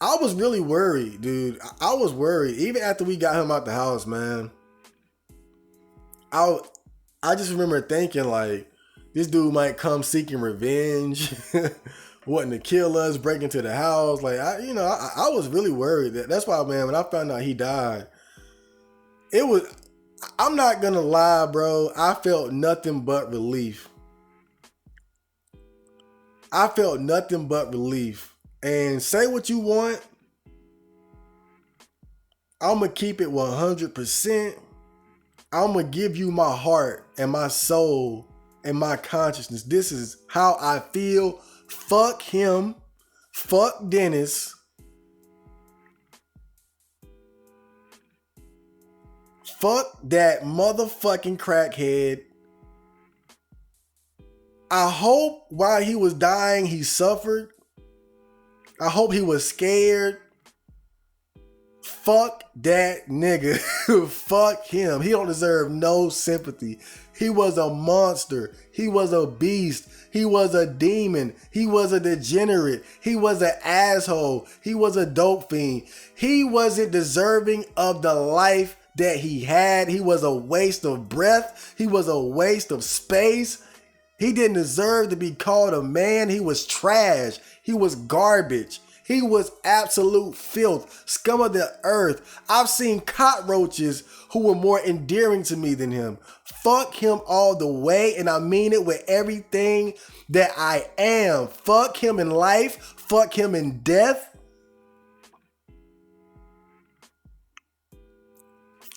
I was really worried, dude. I was worried even after we got him out the house, man. I just remember thinking, like, this dude might come seeking revenge, wanting to kill us, break into the house. Like, I was really worried. That's why, man, when I found out he died, I'm not gonna lie, bro. I felt nothing but relief. And say what you want, I'm gonna keep it 100%. I'm gonna give you my heart and my soul and my consciousness. This is how I feel. Fuck him. Fuck Dennis. Fuck that motherfucking crackhead. I hope while he was dying, he suffered. I hope he was scared. Fuck that nigga. Fuck him. He don't deserve no sympathy. He was a monster. He was a beast. He was a demon. He was a degenerate. He was an asshole. He was a dope fiend. He wasn't deserving of the life that he had. He was a waste of breath. He was a waste of space. He didn't deserve to be called a man. He was trash. He was garbage. He was absolute filth, scum of the earth. I've seen cockroaches who were more endearing to me than him. Fuck him all the way, and I mean it with everything that I am. Fuck him in life. Fuck him in death.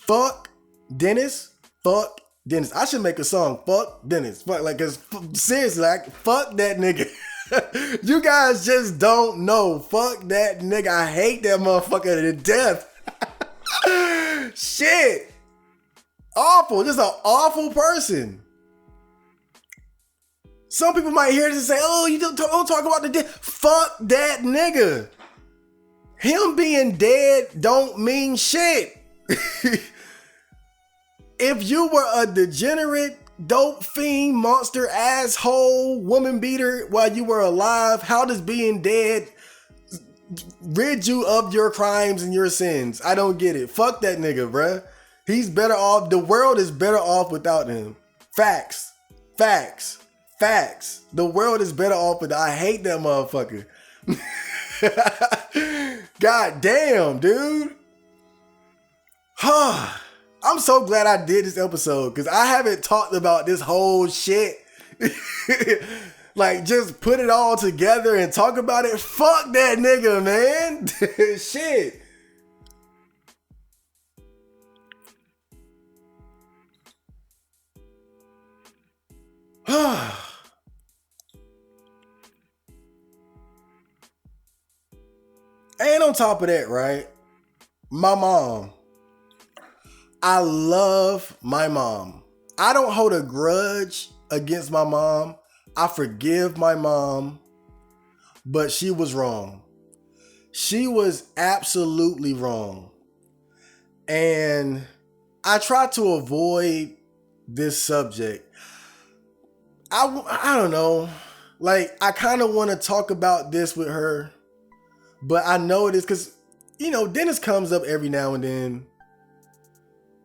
Fuck Dennis. Fuck Dennis. I should make a song. Fuck Dennis. Fuck, like, cause seriously, like, fuck that nigga. You guys just don't know. Fuck that nigga. I hate that motherfucker to death. Shit. Awful. Just an awful person. Some people might hear this and say, oh, you don't talk about the dead. Fuck that nigga. Him being dead don't mean shit. If you were a degenerate, dope fiend, monster, asshole, woman beater while you were alive, how does being dead rid you of your crimes and your sins? I don't get it. Fuck that nigga, bruh. He's better off. The world is better off without him. Facts. Facts. Facts. The world is better off without. I hate that motherfucker. God damn, dude. I'm so glad I did this episode because I haven't talked about this whole shit. Like, just put it all together and talk about it. Fuck that nigga, man. Shit. And on top of that, right? My mom. I love my mom. I don't hold a grudge against my mom. I forgive my mom, but she was wrong. She was absolutely wrong. And I try to avoid this subject. I don't know. Like, I kind of want to talk about this with her, but I know it is because, you know, Dennis comes up every now and then.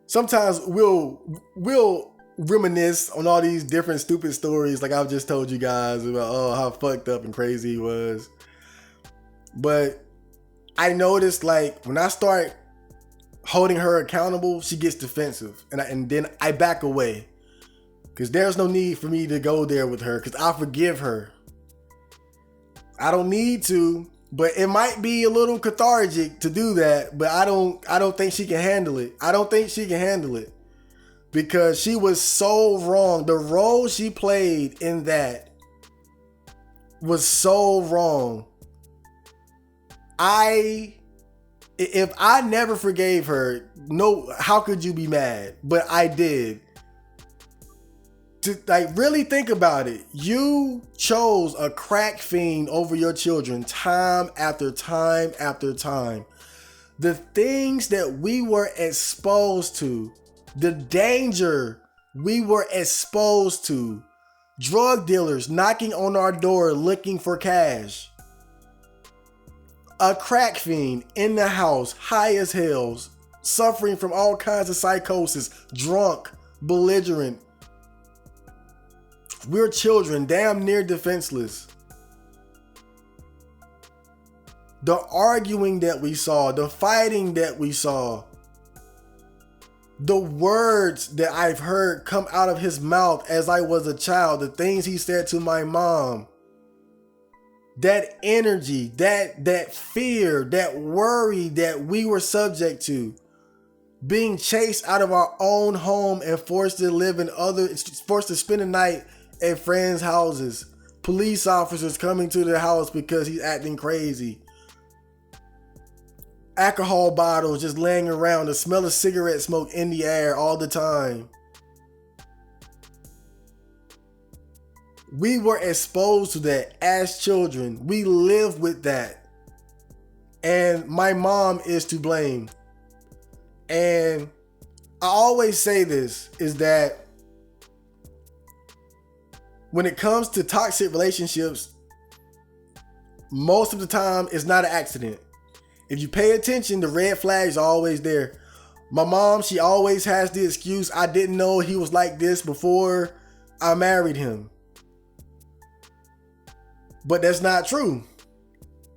Sometimes we'll reminisce on all these different stupid stories like I've just told you guys about how fucked up and crazy he was. But I noticed, like, when I start holding her accountable, she gets defensive. And then I back away. Because there's no need for me to go there with her because I forgive her. I don't need to. But it might be a little cathartic to do that, but I don't think she can handle it. I don't think she can handle it because she was so wrong. The role she played in that was so wrong. If I never forgave her, no, how could you be mad? But I did. To, like, really think about it. You chose a crack fiend over your children time after time after time. The things that we were exposed to, the danger we were exposed to, drug dealers knocking on our door looking for cash, a crack fiend in the house, high as hell, suffering from all kinds of psychosis, drunk, belligerent. We're children, damn near defenseless. The arguing that we saw, the fighting that we saw, the words that I've heard come out of his mouth as I was a child, the things he said to my mom, that energy, that fear, that worry that we were subject to, being chased out of our own home and forced to spend the night at friends' houses, police officers coming to their house because he's acting crazy, alcohol bottles just laying around, the smell of cigarette smoke in the air all the time. We were exposed to that as children. We live with that. And my mom is to blame. And I always say this, is that when it comes to toxic relationships, most of the time it's not an accident. If you pay attention, the red flags are always there. My mom, she always has the excuse, I didn't know he was like this before I married him. But that's not true.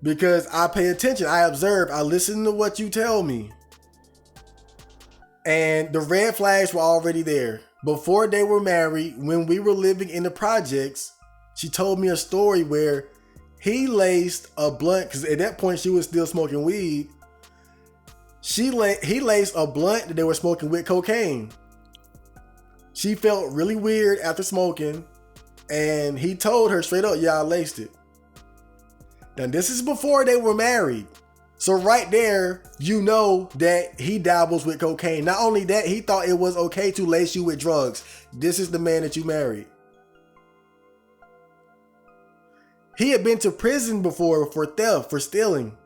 because I pay attention, I observe, I listen to what you tell me. And the red flags were already there. Before they were married, when we were living in the projects, she told me a story where he laced a blunt, because at that point she was still smoking weed. He laced a blunt that they were smoking with cocaine. She felt really weird after smoking, and he told her straight up, yeah, I laced it. Now this is before they were married. So right there, you know that he dabbles with cocaine. Not only that, he thought it was okay to lace you with drugs. This is the man that you married. He had been to prison before for theft, for stealing.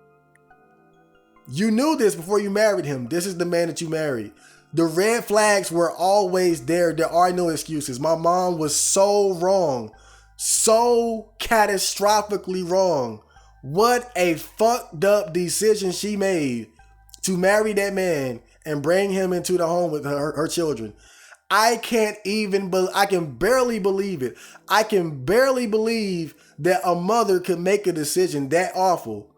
You knew this before you married him. This is the man that you married. The red flags were always there. There are no excuses. My mom was so wrong. So catastrophically wrong. What a fucked up decision she made to marry that man and bring him into the home with her children. I can barely believe it. I can barely believe that a mother could make a decision that awful.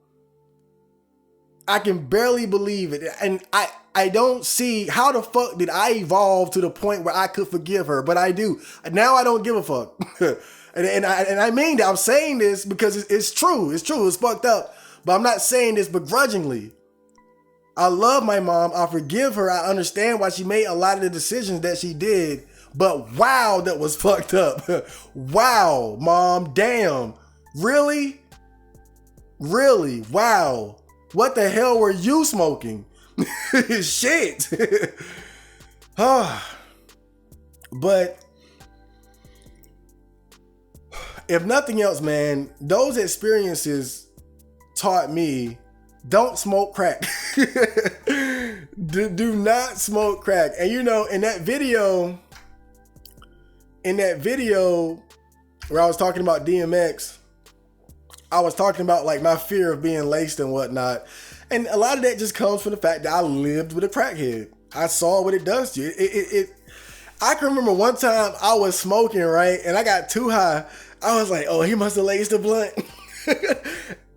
I can barely believe it. And I don't see how the fuck did I evolve to the point where I could forgive her, but I do. Now I don't give a fuck. And I mean that. I'm saying this because it's true. It's true. It's fucked up. But I'm not saying this begrudgingly. I love my mom. I forgive her. I understand why she made a lot of the decisions that she did. But wow, that was fucked up. Wow, mom. Damn. Really? Really? Wow. What the hell were you smoking? Shit. But if nothing else, man, those experiences taught me, don't smoke crack. Do not smoke crack. And you know, in that video where I was talking about DMX, I was talking about like my fear of being laced and whatnot. And a lot of that just comes from the fact that I lived with a crackhead. I saw what it does to you. I can remember one time I was smoking, right? And I got too high. I was like, oh, he must have laced a blunt.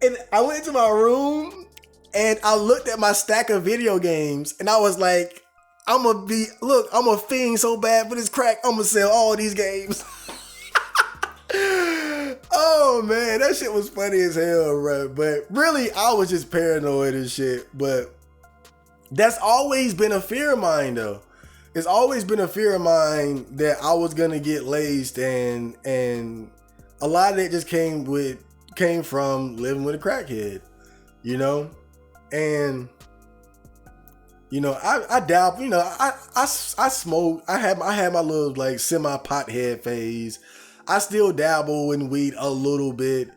And I went to my room and I looked at my stack of video games and I was like, I'm a fiend so bad for this crack. I'm gonna sell all these games. Oh man, that shit was funny as hell, bro. But really, I was just paranoid and shit. But that's always been a fear of mine, though. It's always been a fear of mine that I was gonna get laced, and a lot of it just came from living with a crackhead, you know. And you know, I dabble. You know, I smoke. I had my little like semi pothead phase. I still dabble in weed a little bit,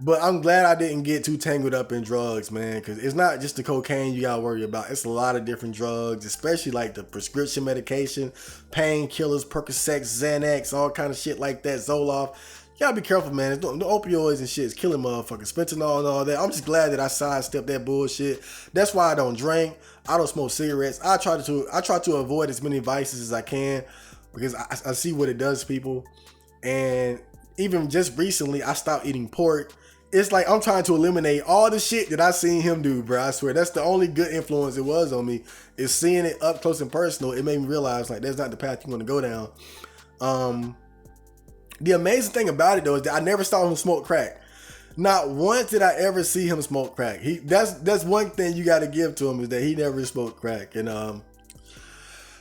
but I'm glad I didn't get too tangled up in drugs, man, because it's not just the cocaine you gotta worry about. It's a lot of different drugs, especially like the prescription medication, painkillers, Percocet, Xanax, all kind of shit like that, Zoloft. You gotta be careful, man. The opioids and shit is killing motherfuckers. Fentanyl and all that. I'm just glad that I sidestepped that bullshit. That's why I don't drink. I don't smoke cigarettes. I try to avoid as many vices as I can because I see what it does to people. And even just recently, I stopped eating pork. It's like I'm trying to eliminate all the shit that I seen him do, bro. I swear, that's the only good influence it was on me, is seeing it up close and personal. It made me realize, like, that's not the path you want to go down. The amazing thing about it, though, is that I never saw him smoke crack. Not once did I ever see him smoke crack. That's one thing you got to give to him, is that he never smoked crack. And I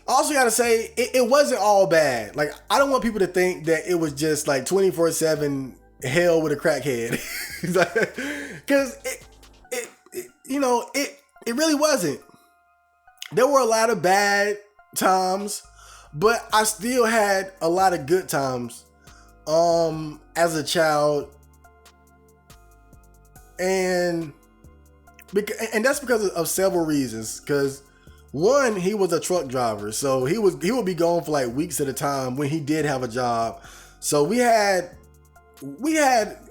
also gotta say, it wasn't all bad. Like, I don't want people to think that it was just like 24/7 hell with a crackhead. Cause it really wasn't. There were a lot of bad times, but I still had a lot of good times as a child. And that's because of several reasons. Cause one, he was a truck driver, so he would be gone for like weeks at a time when he did have a job. So we had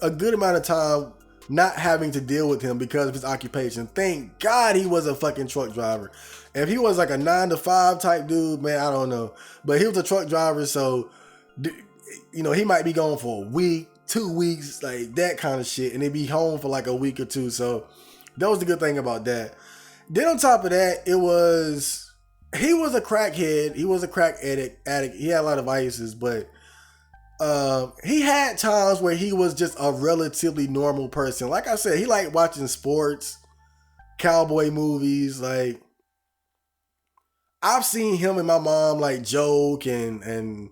a good amount of time not having to deal with him because of his occupation. Thank God he was a fucking truck driver. If he was like a 9-to-5 type dude, man, I don't know. But he was a truck driver, so you know, he might be gone for a week, 2 weeks, like that kind of shit, and they'd be home for like a week or two. So that was the good thing about that. Then on top of that, he was a crackhead. He was a crack addict. He had a lot of vices, but he had times where he was just a relatively normal person. Like I said, he liked watching sports, cowboy movies. Like I've seen him and my mom like joke and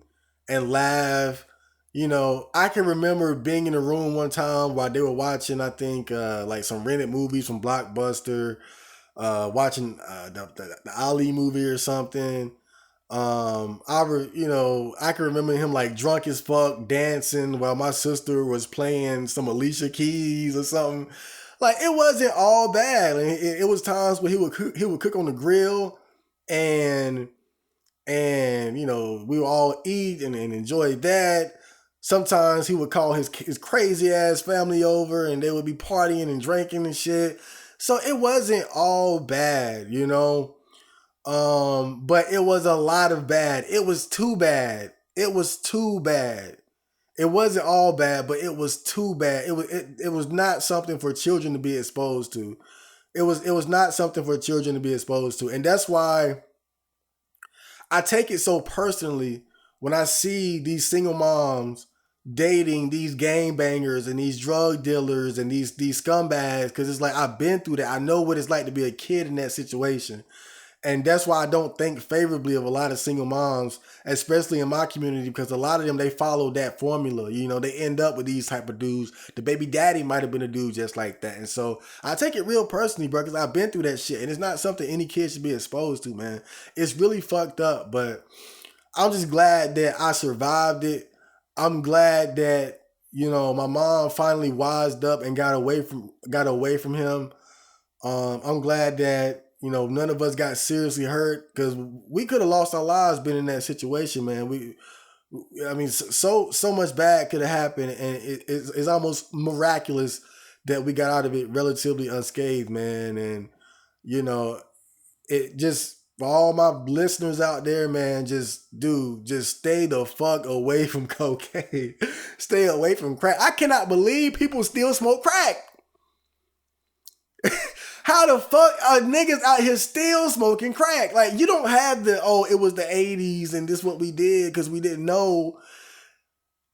laugh. You know, I can remember being in a room one time while they were watching, I think, like some rented movies from Blockbuster, watching the Ali movie or something. I can remember him like drunk as fuck dancing while my sister was playing some Alicia Keys or something. Like it wasn't all bad. It was times where he would cook on the grill, and we would all eat and enjoy that. Sometimes he would call his crazy ass family over, and they would be partying and drinking and shit. So it wasn't all bad, but it was a lot of bad. It was too bad. It was too bad. It wasn't all bad, but it was too bad. It was not something for children to be exposed to. It was not something for children to be exposed to. And that's why I take it so personally when I see these single moms dating these gang bangers and these drug dealers and these scumbags, because it's like I've been through that. I know what it's like to be a kid in that situation. And that's why I don't think favorably of a lot of single moms, especially in my community, because a lot of them, they follow that formula. They end up with these type of dudes. The baby daddy might have been a dude just like that. And so I take it real personally, bro, because I've been through that shit. And it's not something any kid should be exposed to, man. It's really fucked up. But I'm just glad that I survived it. I'm glad that, my mom finally wised up and got away from him. I'm glad that, none of us got seriously hurt, because we could have lost our lives being in that situation, man. So much bad could have happened, and it's almost miraculous that we got out of it relatively unscathed, man. And, it just, for all my listeners out there, man, just stay the fuck away from cocaine. Stay away from crack. I cannot believe people still smoke crack. How the fuck are niggas out here still smoking crack? Like, you don't have it was the 80s and this what we did because we didn't know.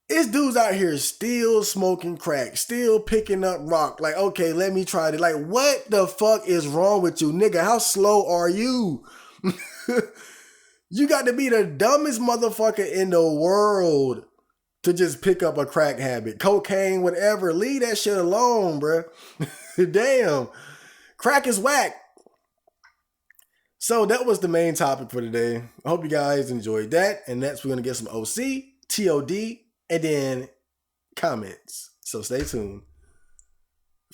It's dudes out here still smoking crack, still picking up rock. Like, okay, let me try it. Like, what the fuck is wrong with you, nigga? How slow are you? You got to be the dumbest motherfucker in the world to just pick up a crack habit. Cocaine, whatever. Leave that shit alone, bruh. Damn. Crack is whack. So that was the main topic for today. I hope you guys enjoyed that. And next we're going to get some OC, TOD, and then comments. So stay tuned.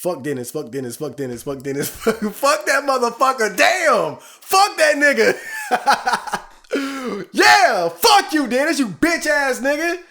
Fuck Dennis, fuck Dennis, fuck Dennis, fuck Dennis. Fuck that motherfucker. Damn. Fuck that nigga. Yeah. Fuck you, Dennis, you bitch ass nigga.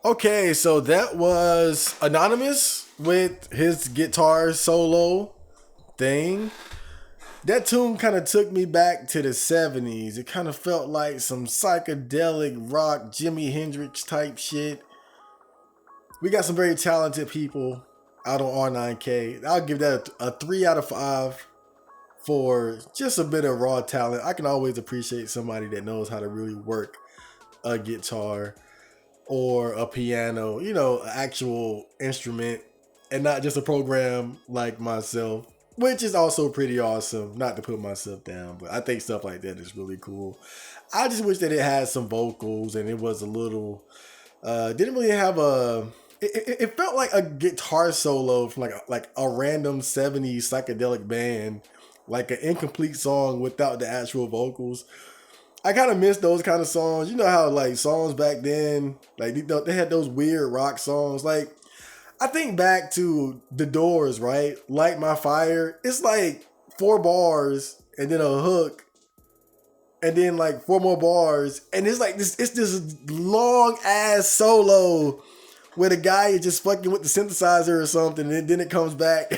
Okay, so that was Anonymous with his guitar solo thing. That tune kind of took me back to the 70s. It kind of felt like some psychedelic rock, Jimi Hendrix type shit. We got some very talented people out on R9K. I'll give that a 3 out of 5 for just a bit of raw talent. I can always appreciate somebody that knows how to really work a guitar or a piano, you know, an actual instrument and not just a program like myself, which is also pretty awesome. Not to put myself down, but I think stuff like that is really cool. I just wish that it had some vocals and it was a little, didn't really have it felt like a guitar solo from like a random 70s psychedelic band, like an incomplete song without the actual vocals. I kind of miss those kind of songs. You know how like songs back then, like they had those weird rock songs. Like I think back to The Doors, right? Light My Fire. It's like 4 bars and then a hook and then like 4 more bars. And it's like this, it's this long ass solo where the guy is just fucking with the synthesizer or something, and then it comes back.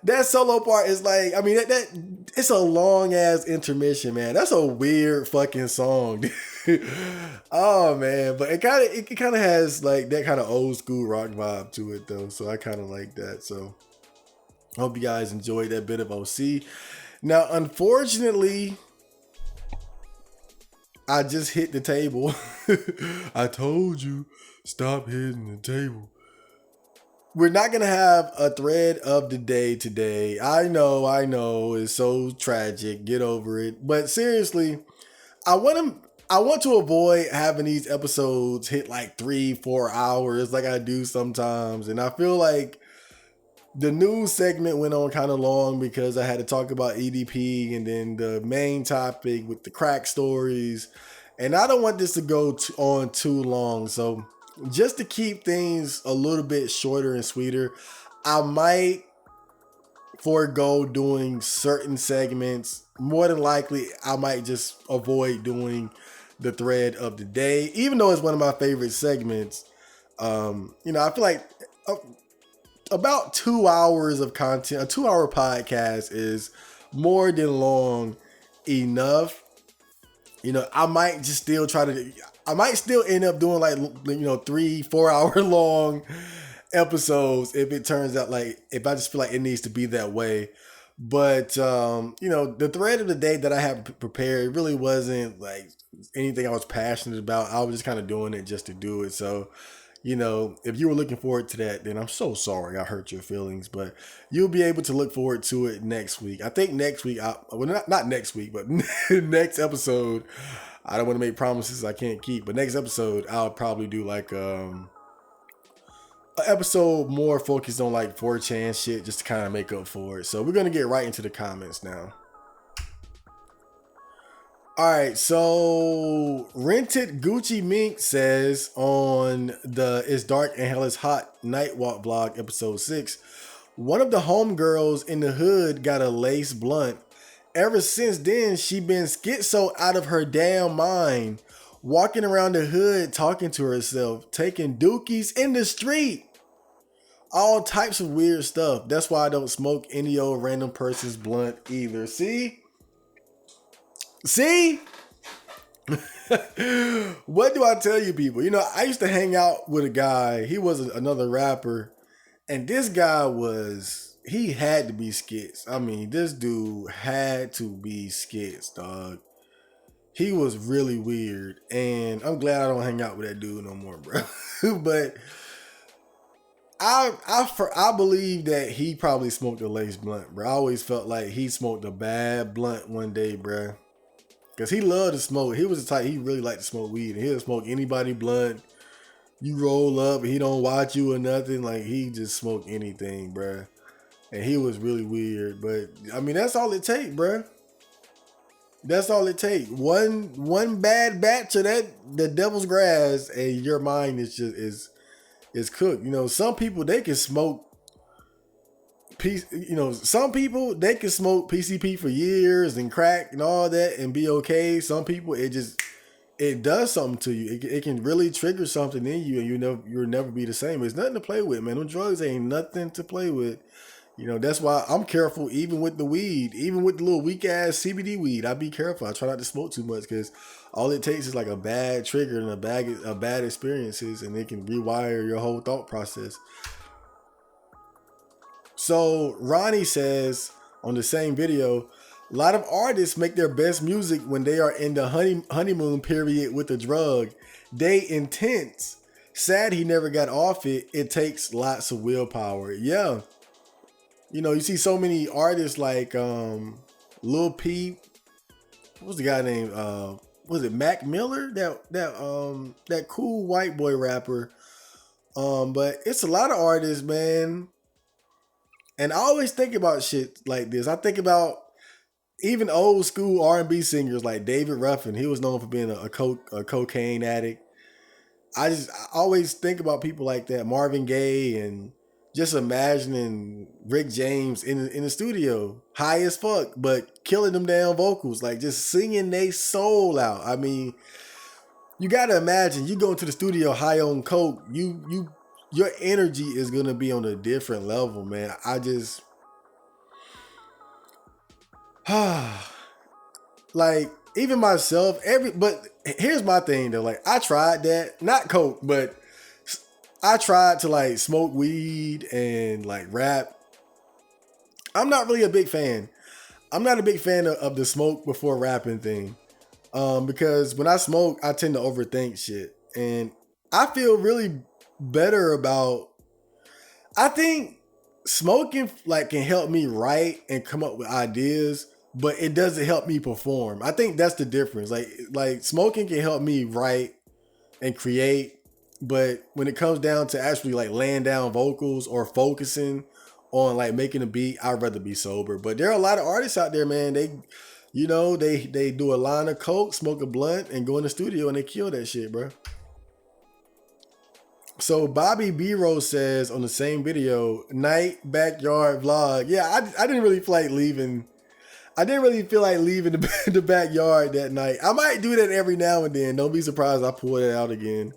That solo part is like, I mean, that it's a long ass intermission, man. That's a weird fucking song. Oh man, but it kind of has like that kind of old school rock vibe to it though, so I kind of like that. So hope you guys enjoyed that bit of OC. Now, unfortunately, I just hit the table. I told you, stop hitting the table. We're not going to have a thread of the day today. I know, it's so tragic. Get over it. But seriously, I want to avoid having these episodes hit like 3-4 hours like I do sometimes. And I feel like the news segment went on kind of long because I had to talk about EDP and then the main topic with the crack stories. And I don't want this to go on too long. So just to keep things a little bit shorter and sweeter, I might forego doing certain segments. More than likely, I might just avoid doing the thread of the day, even though it's one of my favorite segments. You know, I feel like about 2 hours of content, a 2-hour podcast is more than long enough. You know, I might still end up doing like, you know, 3-4 hour long episodes if it turns out like, if I just feel like it needs to be that way. But, you know, the thread of the day that I have prepared really wasn't like anything I was passionate about. I was just kind of doing it just to do it. So, you know, if you were looking forward to that, then I'm so sorry I hurt your feelings, but you'll be able to look forward to it next week. I think next week, not next week, but next episode, I don't want to make promises I can't keep, but next episode, I'll probably do like an episode more focused on like 4chan shit just to kind of make up for it. So we're going to get right into the comments now. All right, so Rented Gucci Mink says on the It's Dark and Hell is Hot Nightwalk blog, episode 6, one of the homegirls in the hood got a lace blunt. Ever since then, she been schizo out of her damn mind, walking around the hood talking to herself, taking dookies in the street. All types of weird stuff. That's why I don't smoke any old random person's blunt either. See? What do I tell you people? You know, I used to hang out with a guy. He was another rapper. And this guy he had to be skits. I mean, this dude had to be skits, dog. He was really weird. And I'm glad I don't hang out with that dude no more, bro. But I believe that he probably smoked a lace blunt, bro. I always felt like he smoked a bad blunt one day, bro. Because he loved to smoke. He was the type, he really liked to smoke weed. And he'll smoke anybody blunt. You roll up, he don't watch you or nothing. Like, he just smoked anything, bruh. And he was really weird. But, I mean, that's all it take, bruh. That's all it take. One bad batch of the devil's grass, and your mind is just is cooked. You know, some people, they can smoke some people, they can smoke PCP for years and crack and all that and be okay. Some people, it just it does something to you. It can really trigger something in you, and you'll never be the same. It's nothing to play with, man. Them drugs ain't nothing to play with. That's why I'm careful, even with the weed, even with the little weak ass CBD weed. I be careful. I try not to smoke too much because all it takes is like a bad trigger and a bad experiences, and it can rewire your whole thought process. So Ronnie says on the same video, a lot of artists make their best music when they are in the honeymoon period with the drug. They intense. Sad he never got off it. It takes lots of willpower. Yeah. You see so many artists like Lil Peep. What was the guy named? Was it Mac Miller? That cool white boy rapper. But it's a lot of artists, man. And I always think about shit like this. I think about even old school R&B singers like David Ruffin. He was known for being a cocaine addict. I always think about people like that, Marvin Gaye, and just imagining Rick James in the studio, high as fuck, but killing them damn vocals, like just singing they soul out. I mean, you gotta imagine you go into the studio high on coke, your energy is gonna be on a different level, man. Like even myself, but here's my thing though. Like I tried that, not coke, but I tried to like smoke weed and like rap. I'm not really a big fan. I'm not a big fan of the smoke before rapping thing. Because when I smoke, I tend to overthink shit. And I feel really better about, I think smoking like can help me write and come up with ideas, but it doesn't help me perform. I think that's the difference. Like smoking can help me write and create, but when it comes down to actually like laying down vocals or focusing on like making a beat, I'd rather be sober. But there are a lot of artists out there, man. They do a line of coke, smoke a blunt, and go in the studio and they kill that shit, bro. So Bobby B Rose says on the same video, night backyard vlog. Yeah, I didn't really feel like leaving. I didn't really feel like leaving the backyard that night. I might do that every now and then. Don't be surprised I pull it out again.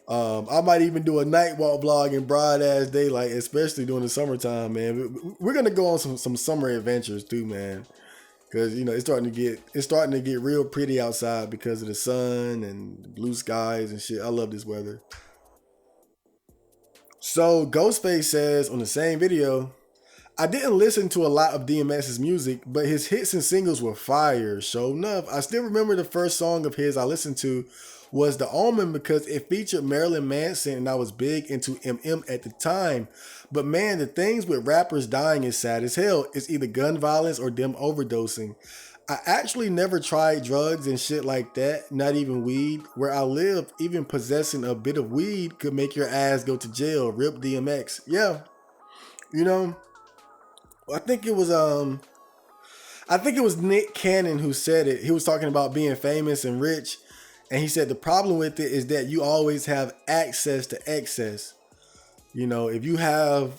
I might even do a night walk vlog in broad ass daylight, especially during the summertime, man. We're gonna go on some summer adventures too, man. Cause it's starting to get real pretty outside because of the sun and the blue skies and shit. I love this weather. So Ghostface says on the same video, I didn't listen to a lot of DMX's music, but his hits and singles were fire. Sure enough, I still remember the first song of his I listened to was The Omen because it featured Marilyn Manson and I was big into MM at the time. But man, the things with rappers dying is sad as hell. It's either gun violence or them overdosing. I actually never tried drugs and shit like that, not even weed. Where I live, even possessing a bit of weed could make your ass go to jail. Rip DMX. Yeah. I think it was Nick Cannon who said it. He was talking about being famous and rich, and he said the problem with it is that you always have access to excess. If you have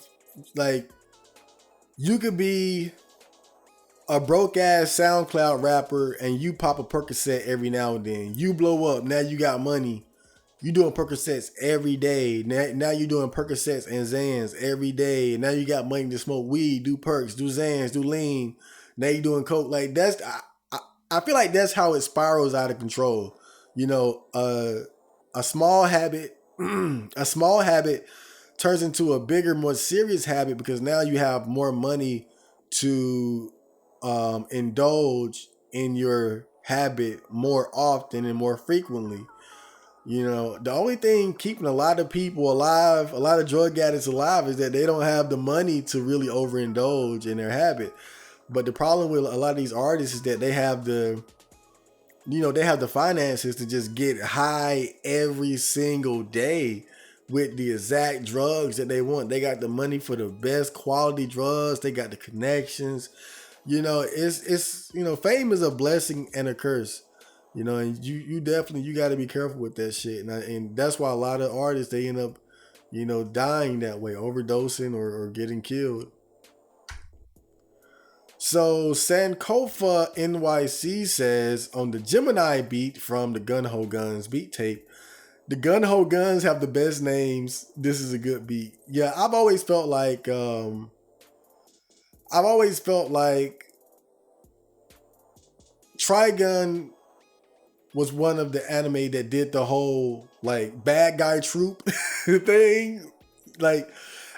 like, you could be a broke ass SoundCloud rapper and you pop a Percocet every now and then. You blow up. Now you got money. You doing Percocets every day. Now you doing Percocets and Xans every day. Now you got money to smoke weed, do perks, do Xans, do lean. Now you doing coke. Like I feel like that's how it spirals out of control. A small habit, a small habit turns into a bigger, more serious habit because now you have more money to indulge in your habit more often and more frequently. The only thing keeping a lot of people alive, a lot of drug addicts alive, is that they don't have the money to really overindulge in their habit. But the problem with a lot of these artists is that they have the finances to just get high every single day with the exact drugs that they want. They got the money for the best quality drugs. They got the connections. It's fame is a blessing and a curse. And you definitely got to be careful with that shit. And that's why a lot of artists, they end up, dying that way, overdosing or getting killed. So Sankofa NYC says on the Gemini beat from the Gun Ho Guns beat tape, the Gun Ho Guns have the best names. This is a good beat. Yeah, I've always felt like Trigun was one of the anime that did the whole like bad guy troop thing. Like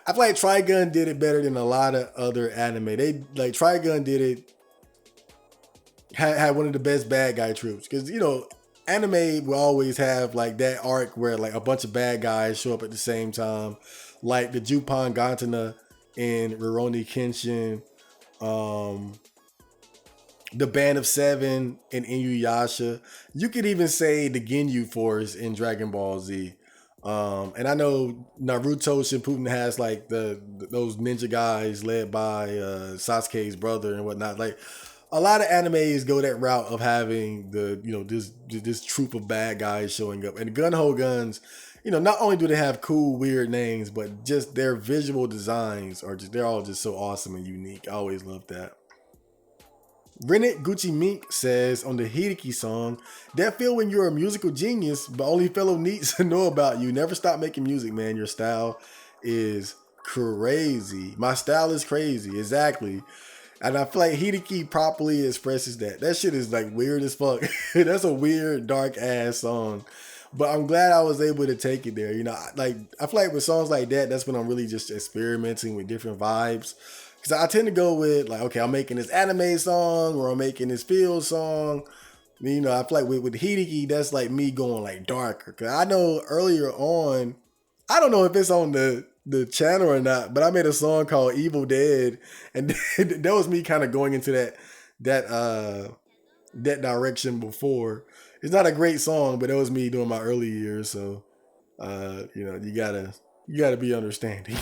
I feel like Trigun did it better than a lot of other anime. They like Trigun did it had one of the best bad guy troops because anime will always have like that arc where like a bunch of bad guys show up at the same time, like the Jupan Gantana in Rurouni Kenshin, the Band of Seven in Inuyasha. You could even say the Ginyu Force in Dragon Ball Z. And I know Naruto Shippuden has like those ninja guys led by Sasuke's brother and whatnot. Like a lot of animes go that route of having this troop of bad guys showing up. And Gun Ho Guns, not only do they have cool weird names, but just their visual designs they're all just so awesome and unique. I always love that. Rennet Gucci Mink says on the Hideki song, that feel when you're a musical genius, but only fellow neats know about you. Never stop making music, man. Your style is crazy. My style is crazy. Exactly. And I feel like Hideki properly expresses that. That shit is like weird as fuck. That's a weird, dark ass song. But I'm glad I was able to take it there. I feel like with songs like that, that's when I'm really just experimenting with different vibes. Because I tend to go with like, okay, I'm making this anime song or I'm making this field song. I feel like with Hideki, that's like me going like darker. Because I know earlier on, I don't know if it's on the channel or not, but I made a song called Evil Dead. And that was me kind of going into that direction before. It's not a great song, but that was me doing my early years. So, you gotta be understanding.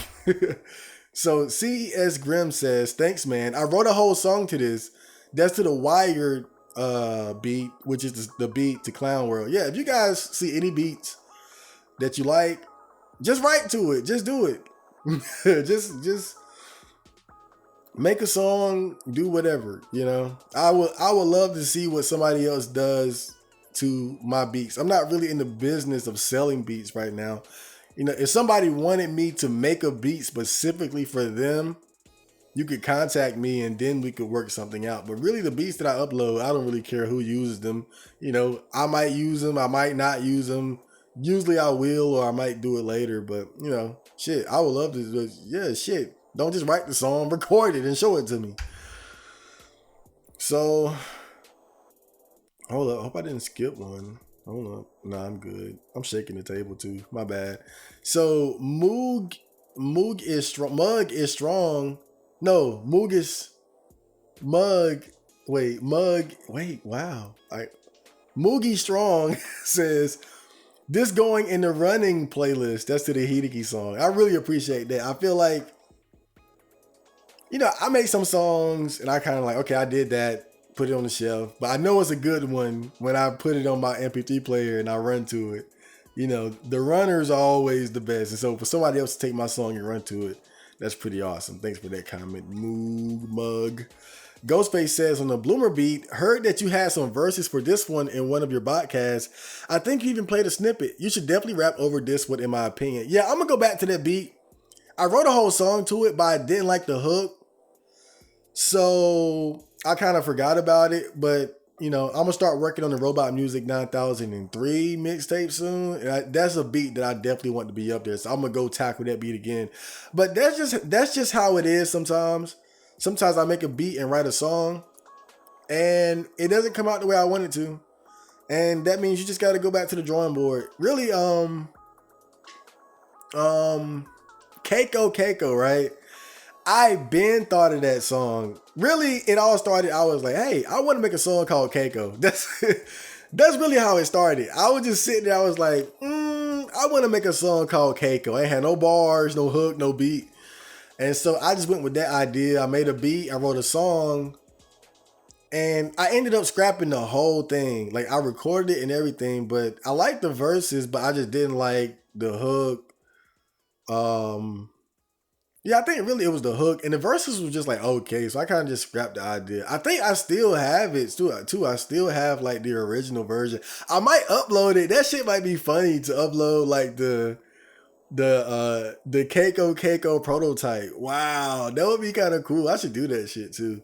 So CES Grimm says, thanks, man. I wrote a whole song to this. That's to the Wired beat, which is the beat to Clown World. Yeah, if you guys see any beats that you like, just write to it. Just do it. just make a song, do whatever, I would love to see what somebody else does to my beats. I'm not really in the business of selling beats right now. If somebody wanted me to make a beat specifically for them, you could contact me and then we could work something out. But really the beats that I upload, I don't really care who uses them. I might use them, I might not use them. Usually I will, or I might do it later. But, shit, I would love to. Yeah, shit. Don't just write the song, record it and show it to me. So, hold up. I hope I didn't skip one. Hold up. Nah, I'm good. I'm shaking the table too. My bad. So Moog is strong. Mug is strong. No, Moog is Mug. Wait, Mug. Wait, wow. Moogie Strong says this going in the running playlist. That's to the Hideki song. I really appreciate that. I feel like, I make some songs and I kind of like, okay, I did that. Put it on the shelf, but I know it's a good one when I put it on my MP3 player and I run to it. The runners are always the best. And so for somebody else to take my song and run to it, that's pretty awesome. Thanks for that comment, Moog Mug. Ghostface says on the Bloomer beat, heard that you had some verses for this one in one of your podcasts. I think you even played a snippet. You should definitely rap over this one in my opinion. Yeah, I'm gonna go back to that beat. I wrote a whole song to it, but I didn't like the hook. So I kind of forgot about it, but I'm gonna start working on the Robot Music 9003 mixtape soon. And that's a beat that I definitely want to be up there. So I'm gonna go tackle that beat again. But that's just how it is sometimes. Sometimes I make a beat and write a song, and it doesn't come out the way I want it to, and that means you just got to go back to the drawing board. Really, Keiko, right? I been thought of that song. Really, it all started, I was like, hey, I want to make a song called Keiko. That's really how it started. I was just sitting there, I was like, I want to make a song called Keiko. I ain't had no bars, no hook, no beat. And so I just went with that idea. I made a beat, I wrote a song, and I ended up scrapping the whole thing. Like I recorded it and everything, but I liked the verses, but I just didn't like the hook. Yeah, I think really it was the hook, and the verses was just like okay, so I kind of just scrapped the idea. I think I still have it too. I still have like the original version. I might upload it. That shit might be funny to upload like the Keiko prototype. Wow, that would be kind of cool. I should do that shit too,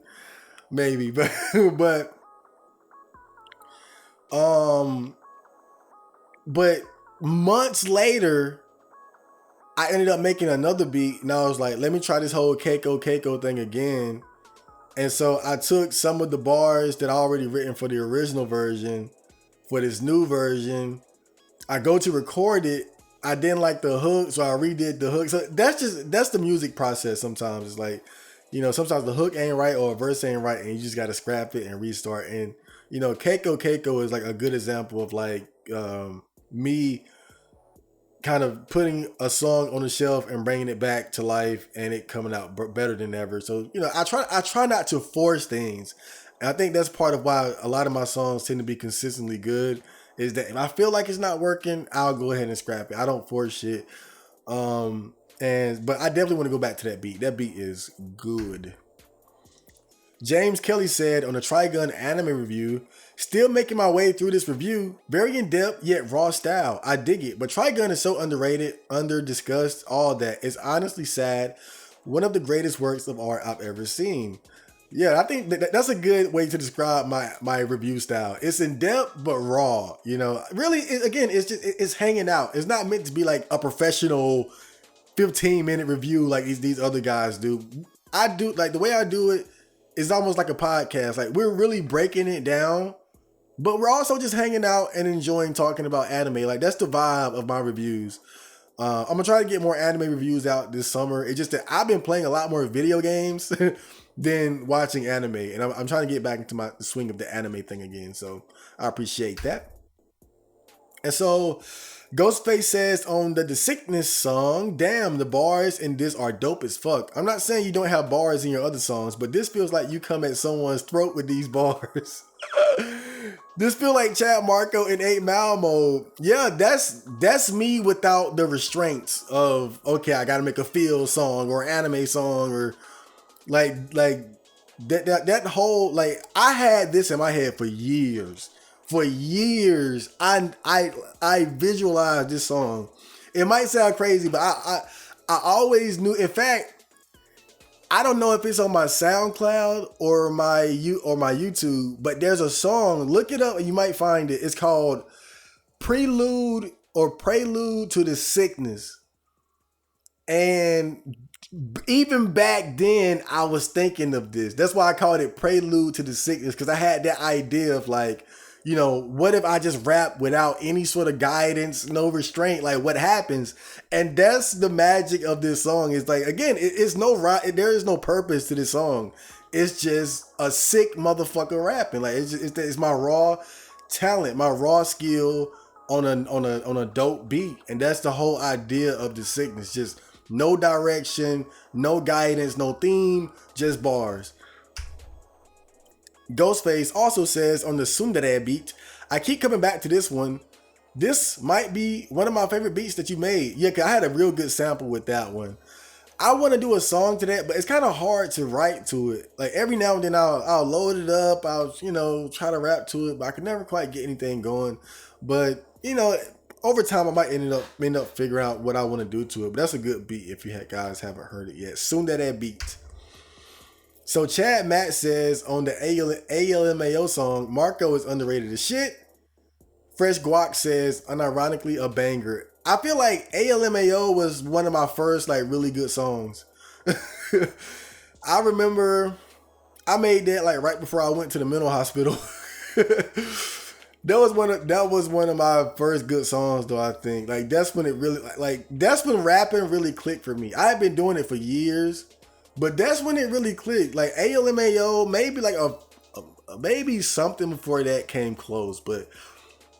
maybe. But um, but months later, I ended up making another beat, and I was like, let me try this whole Keiko thing again. And so I took some of the bars that I already written for the original version for this new version. I go to record it. I didn't like the hook, so I redid the hook. So that's the music process sometimes. It's like, sometimes the hook ain't right or a verse ain't right, and you just gotta scrap it and restart. And Keiko is like a good example of like me kind of putting a song on the shelf and bringing it back to life and it coming out better than ever. So, I try not to force things. And I think that's part of why a lot of my songs tend to be consistently good, is that if I feel like it's not working, I'll go ahead and scrap it. I don't force shit. But I definitely want to go back to that beat. That beat is good. James Kelly said on a Trigun anime review, still making my way through this review, very in-depth yet raw style. I dig it, but Trigun is so underrated, under-discussed, all that. It's honestly sad. One of the greatest works of art I've ever seen. Yeah, I think that's a good way to describe my review style. It's in-depth but raw, Really, it's hanging out. It's not meant to be like a professional 15-minute review like these other guys do. I do, like, the way I do it, it's almost like a podcast. Like, we're really breaking it down, but we're also just hanging out and enjoying talking about anime. Like, that's the vibe of my reviews. I'm gonna try to get more anime reviews out this summer. It's just that I've been playing a lot more video games than watching anime, and I'm trying to get back into the swing of the anime thing again. So I appreciate that. And so Ghostface says on the Sickness song, damn, the bars in this are dope as fuck. I'm not saying you don't have bars in your other songs, but this feels like you come at someone's throat with these bars. This feel like Chad Marco in 8 Mile mode. Yeah, that's me without the restraints of, okay, I gotta make a feel song or anime song or like that whole, like, I had this in my head for years. For years, I visualized this song. It might sound crazy, but I always knew. In fact, I don't know if it's on my SoundCloud or my YouTube, but there's a song. Look it up and you might find it. It's called Prelude to the Sickness. And even back then, I was thinking of this. That's why I called it Prelude to the Sickness, because I had that idea of like, what if I just rap without any sort of guidance, no restraint? Like, what happens? And that's the magic of this song. It's like, again, it's there is no purpose to this song. It's just a sick motherfucker rapping. Like, it's my raw talent, my raw skill on a dope beat. And that's the whole idea of the Sickness. Just no direction, no guidance, no theme, just bars. Ghostface also says on the Sundere beat, I keep coming back to this one. This might be one of my favorite beats that you made. Yeah, cause I had a real good sample with that one. I want to do a song to that, but it's kind of hard to write to it. Like, every now and then I'll load it up. I'll, try to rap to it, but I can never quite get anything going. But, over time I might end up figuring out what I want to do to it. But that's a good beat if you guys haven't heard it yet. Sundere beat. So Chad Matt says on the ALMAO song, Marco is underrated as shit. Fresh Guac says, unironically, a banger. I feel like ALMAO was one of my first like really good songs. I remember I made that like right before I went to the mental hospital. That was one of my first good songs though, I think. Like, that's when it really that's when rapping really clicked for me. I had been doing it for years. But that's when it really clicked. Like, ALMAO, maybe like maybe something before that came close. But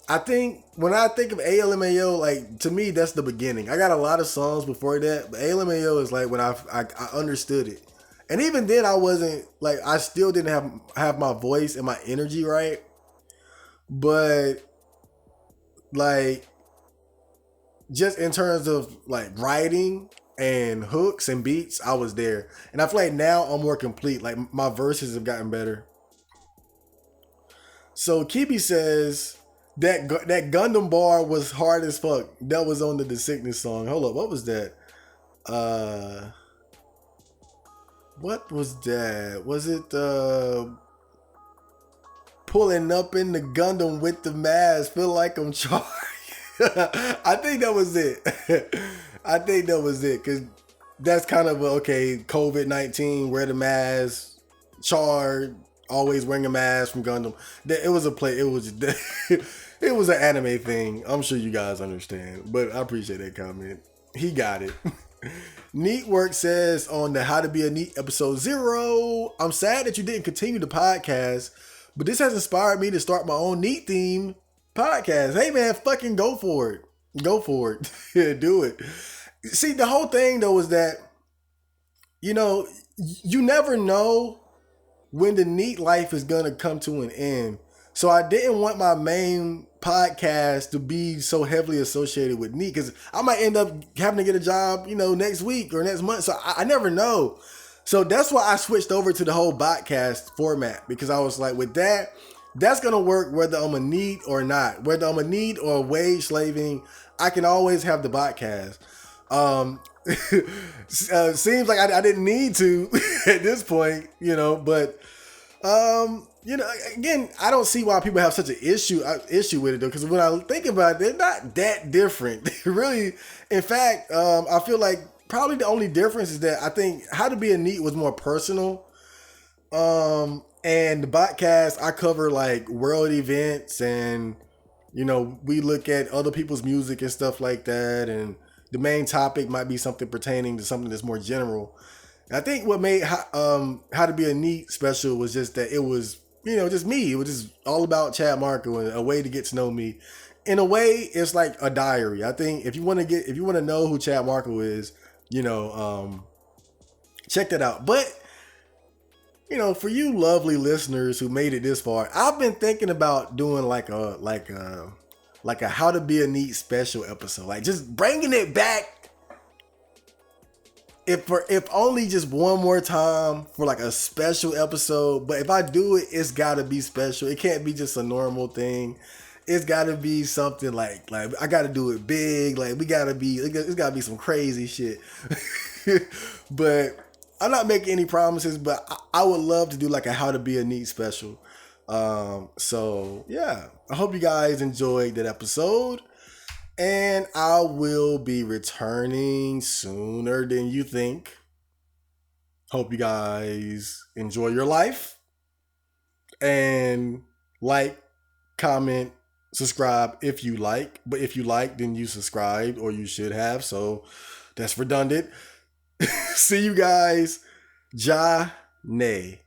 I think when I think of ALMAO, like, to me, that's the beginning. I got a lot of songs before that, but ALMAO is like when I understood it. And even then, I wasn't like, I still didn't have my voice and my energy right. But like, just in terms of like writing and hooks and beats, I was there. And I feel like now I'm more complete. Like my verses have gotten better. So Kibi says that Gundam bar was hard as fuck. That was on the Sickness song. Hold up, what was that? What was that? Was it pulling up in the Gundam with the mask? Feel like I'm charged. I think that was it. I think that was it, because that's kind of okay. COVID-19, wear the mask, charred, always wearing a mask from Gundam. It was a play. It was it was an anime thing. I'm sure you guys understand, but I appreciate that comment. He got it. Neat Work says on the How to Be a Neat episode 0, I'm sad that you didn't continue the podcast, but this has inspired me to start my own Neat theme podcast. Hey man, fucking go for it. Go for it. Yeah, do it. See, the whole thing though is that, you know, you never know when the Neat life is gonna come to an end. So I didn't want my main podcast to be so heavily associated with Neat, because I might end up having to get a job, you know, next week or next month. So I never know. So that's why I switched over to the whole Botcast format, because I was like, with that, that's going to work whether I'm a Neat or not. Whether I'm a Neat or wage slaving, I can always have the Botcast. Seems like I didn't need to at this point, you know, but you know, again, I don't see why people have such an issue with it though, because when I think about it, they're not that different. Really, in fact, I feel like probably the only difference is that I think How to Be a Neat was more personal, and the Botcast, I cover like world events, and you know, we look at other people's music and stuff like that, and the main topic might be something pertaining to something that's more general. And I think what made How to Be a Neat special was just that it was, you know, just me. It was just all about Chad Marco and a way to get to know me. In a way, it's like a diary. I think if you want to know who Chad Marco is, you know, check that out. But you know, for you lovely listeners who made it this far, I've been thinking about doing like a How to Be a Neat special episode, like just bringing it back. If only just one more time for like a special episode. But if I do it, it's gotta be special. It can't be just a normal thing. It's gotta be something like I gotta do it big. Like it's gotta be some crazy shit. But I'm not making any promises, but I would love to do like a How to Be a Neat special. So yeah, I hope you guys enjoyed that episode. And I will be returning sooner than you think. Hope you guys enjoy your life. And like, comment, subscribe if you like. But if you like, then you subscribed, or you should have. So that's redundant. See you guys. Johnny.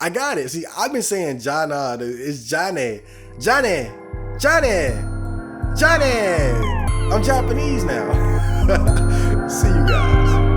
I got it. See, I've been saying Jana. It's Johnny. I'm Japanese now. See you guys.